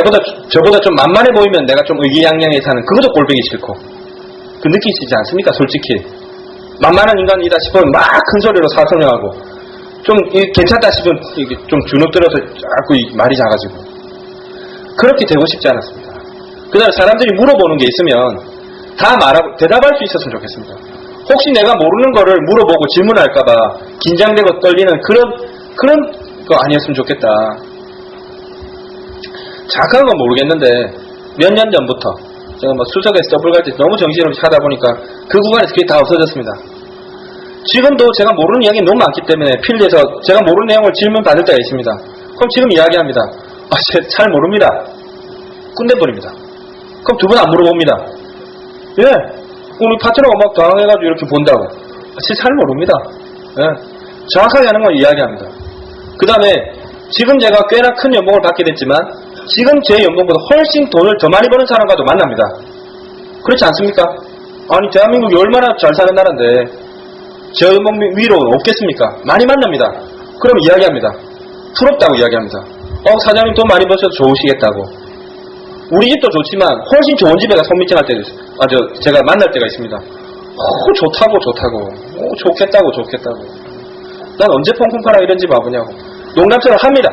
저보다 좀 만만해 보이면 내가 좀 의기양양해 사는 그것도 꼴보기 싫고 그 느끼시지 않습니까? 솔직히 만만한 인간이다 싶으면 막 큰 소리로 사성령하고 좀 괜찮다 싶으면 좀 주눅 들어서 자꾸 말이 작아지고 그렇게 되고 싶지 않았습니다. 그 다음에 사람들이 물어보는 게 있으면 다 말하고 대답할 수 있었으면 좋겠습니다. 혹시 내가 모르는 거를 물어보고 질문할까봐 긴장되고 떨리는 그런 거 아니었으면 좋겠다. 정확한 건 모르겠는데 몇 년 전부터 제가 뭐 수석에서 더블 갈 때 너무 정신없이 하다 보니까 그 구간에서 그게 다 없어졌습니다. 지금도 제가 모르는 이야기 너무 많기 때문에 필드에서 제가 모르는 내용을 질문 받을 때가 있습니다. 그럼 지금 이야기합니다. 잘 모릅니다. 끝내버립니다. 그럼 두 번 안 물어봅니다. 예, 우리 파트너가 막 당황해가지고 이렇게 본다고. 잘 모릅니다. 예, 정확하게 하는 걸 이야기합니다. 그 다음에 지금 제가 꽤나 큰 연봉을 받게 됐지만 지금 제 연봉보다 훨씬 돈을 더 많이 버는 사람과도 만납니다. 그렇지 않습니까? 아니 대한민국이 얼마나 잘 사는 나라인데 저 연봉 위로 없겠습니까? 많이 만납니다. 그럼 이야기합니다. 부럽다고 이야기합니다. 사장님 돈 많이 버셔서 좋으시겠다고. 우리 집도 좋지만 훨씬 좋은 집에 가서 손미팅 할 때도 있어요. 제가 만날 때가 있습니다. 좋다고. 좋겠다고. 난 언제 펑펑파라 이런 집 와보냐고. 농담처럼 합니다.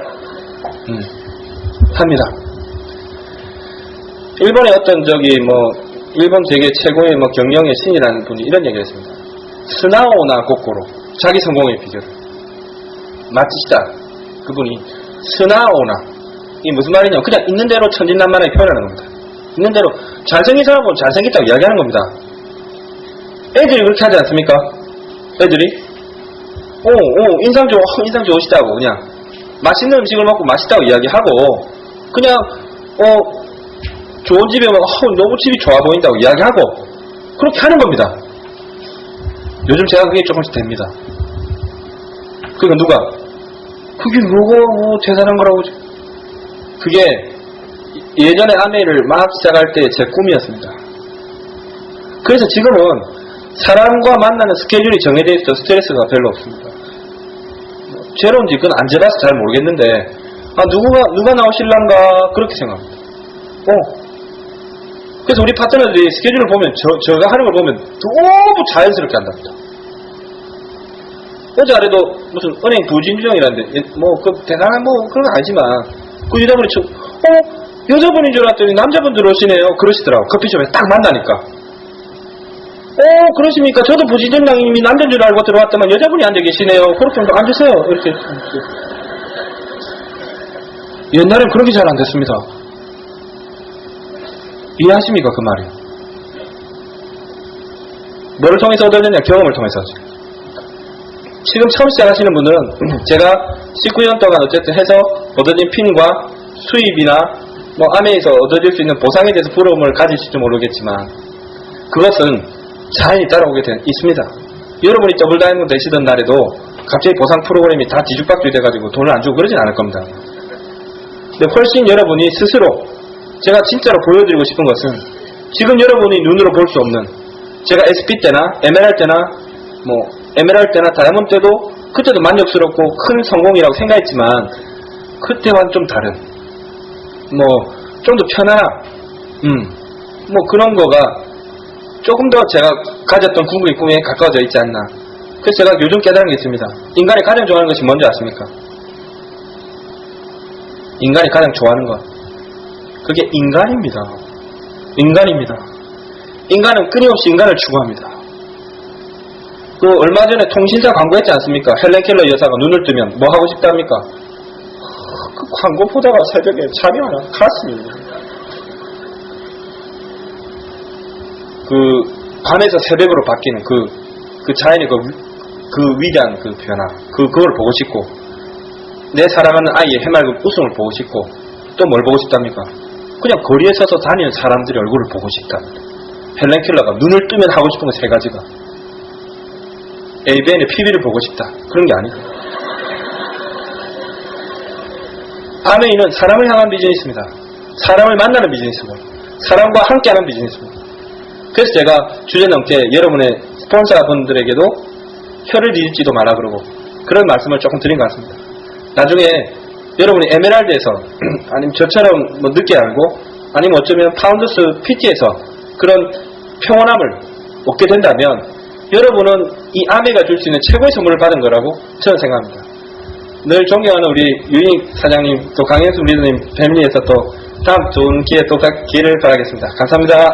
합니다. 일본의 어떤 일본 세계 최고의 경영의 신이라는 분이 이런 얘기를 했습니다. 스나오나 고코로. 자기 성공의 비결을. 마치시다. 그분이 스나오나. 이게 무슨 말이냐면 그냥 있는 대로 천진난만하게 표현하는 겁니다. 있는 대로 잘생긴 사람은 잘생겼다고 이야기하는 겁니다. 애들이 그렇게 하지 않습니까? 애들이 인상 좋으시다고 그냥 맛있는 음식을 먹고 맛있다고 이야기하고 그냥 좋은 집에 너무 집이 좋아 보인다고 이야기하고 그렇게 하는 겁니다. 요즘 제가 그게 조금씩 됩니다. 그게 누가 대단한 거라고. 그게 예전에 아메이를 막 시작할 때 제 꿈이었습니다. 그래서 지금은 사람과 만나는 스케줄이 정해져 있어 스트레스가 별로 없습니다. 죄로운지 그건 안 재봐서 잘 모르겠는데 누가 나오실란가 그렇게 생각합니다. 그래서 우리 파트너들이 스케줄을 보면 저가 하는 걸 보면 너무 자연스럽게 한답니다. 어제 아래도 무슨 은행 부진주정이라는데 대단한 그런 거 아니지만 그 여자분이 여자분인 줄 알았더니 남자분 들어오시네요 그러시더라고. 커피숍에 딱 만나니까 그러십니까? 저도 부진정님이 남자인 줄 알고 들어왔더만 여자분이 앉아 계시네요. 그렇게 앉으세요. 이렇게. 옛날엔 그렇게 잘 안 됐습니다. 이해하십니까? 그 말이. 뭐를 통해서 얻었느냐? 경험을 통해서. 지금 처음 시작하시는 분은 제가 19년 동안 어쨌든 해서 얻어진 핀과 수입이나 아메에서 얻어질 수 있는 보상에 대해서 부러움을 가지실지 모르겠지만 그것은 자연히 따라오게 있습니다. 여러분이 더블 다이아몬드 되시던 날에도 갑자기 보상 프로그램이 다 뒤죽박죽이 돼가지고 돈을 안 주고 그러진 않을 겁니다. 근데 훨씬 여러분이 스스로 제가 진짜로 보여드리고 싶은 것은 지금 여러분이 눈으로 볼 수 없는 제가 SP 때나 에메랄드 때나 에메랄드 때나 다이아몬드 때도 그때도 만족스럽고 큰 성공이라고 생각했지만 그때와는 좀 다른 좀 더 편안한 그런 거가 조금 더 제가 가졌던 구글의 꿈에 가까워져 있지 않나. 그래서 제가 요즘 깨달은 게 있습니다. 인간이 가장 좋아하는 것이 뭔지 아십니까? 인간이 가장 좋아하는 것 그게 인간입니다. 인간은 끊임없이 인간을 추구합니다. 얼마 전에 통신사 광고했지 않습니까? 헬렌 켈러 여사가 눈을 뜨면 뭐 하고 싶답니까? 그 광고 보다가 새벽에 잠이 하나 갔습니다. 밤에서 새벽으로 바뀌는 그 자연의 그 위대한 그 변화, 그걸 보고 싶고, 내 사랑하는 아이의 해맑은 웃음을 보고 싶고, 또 뭘 보고 싶답니까? 그냥 거리에 서서 다니는 사람들의 얼굴을 보고 싶다. 헬렌 켈러가 눈을 뜨면 하고 싶은 거 3가지가. ABN의 PB를 보고 싶다. 그런 게 아니고. 아메이는 사람을 향한 비즈니스입니다. 사람을 만나는 비즈니스고, 사람과 함께하는 비즈니스입니다. 그래서 제가 주제 넘게 여러분의 스폰서분들에게도 혀를 뒤집지도 마라 그러고 그런 말씀을 조금 드린 것 같습니다. 나중에 여러분이 에메랄드에서 아니면 저처럼 늦게 알고 아니면 어쩌면 파운더스 PT에서 그런 평온함을 얻게 된다면 여러분은 이 아메가 줄 수 있는 최고의 선물을 받은 거라고 저는 생각합니다. 늘 존경하는 우리 유닉 사장님 또 강현수 리더님 패밀리에서 또 다음 좋은 기회 또 기회를 바라겠습니다. 감사합니다.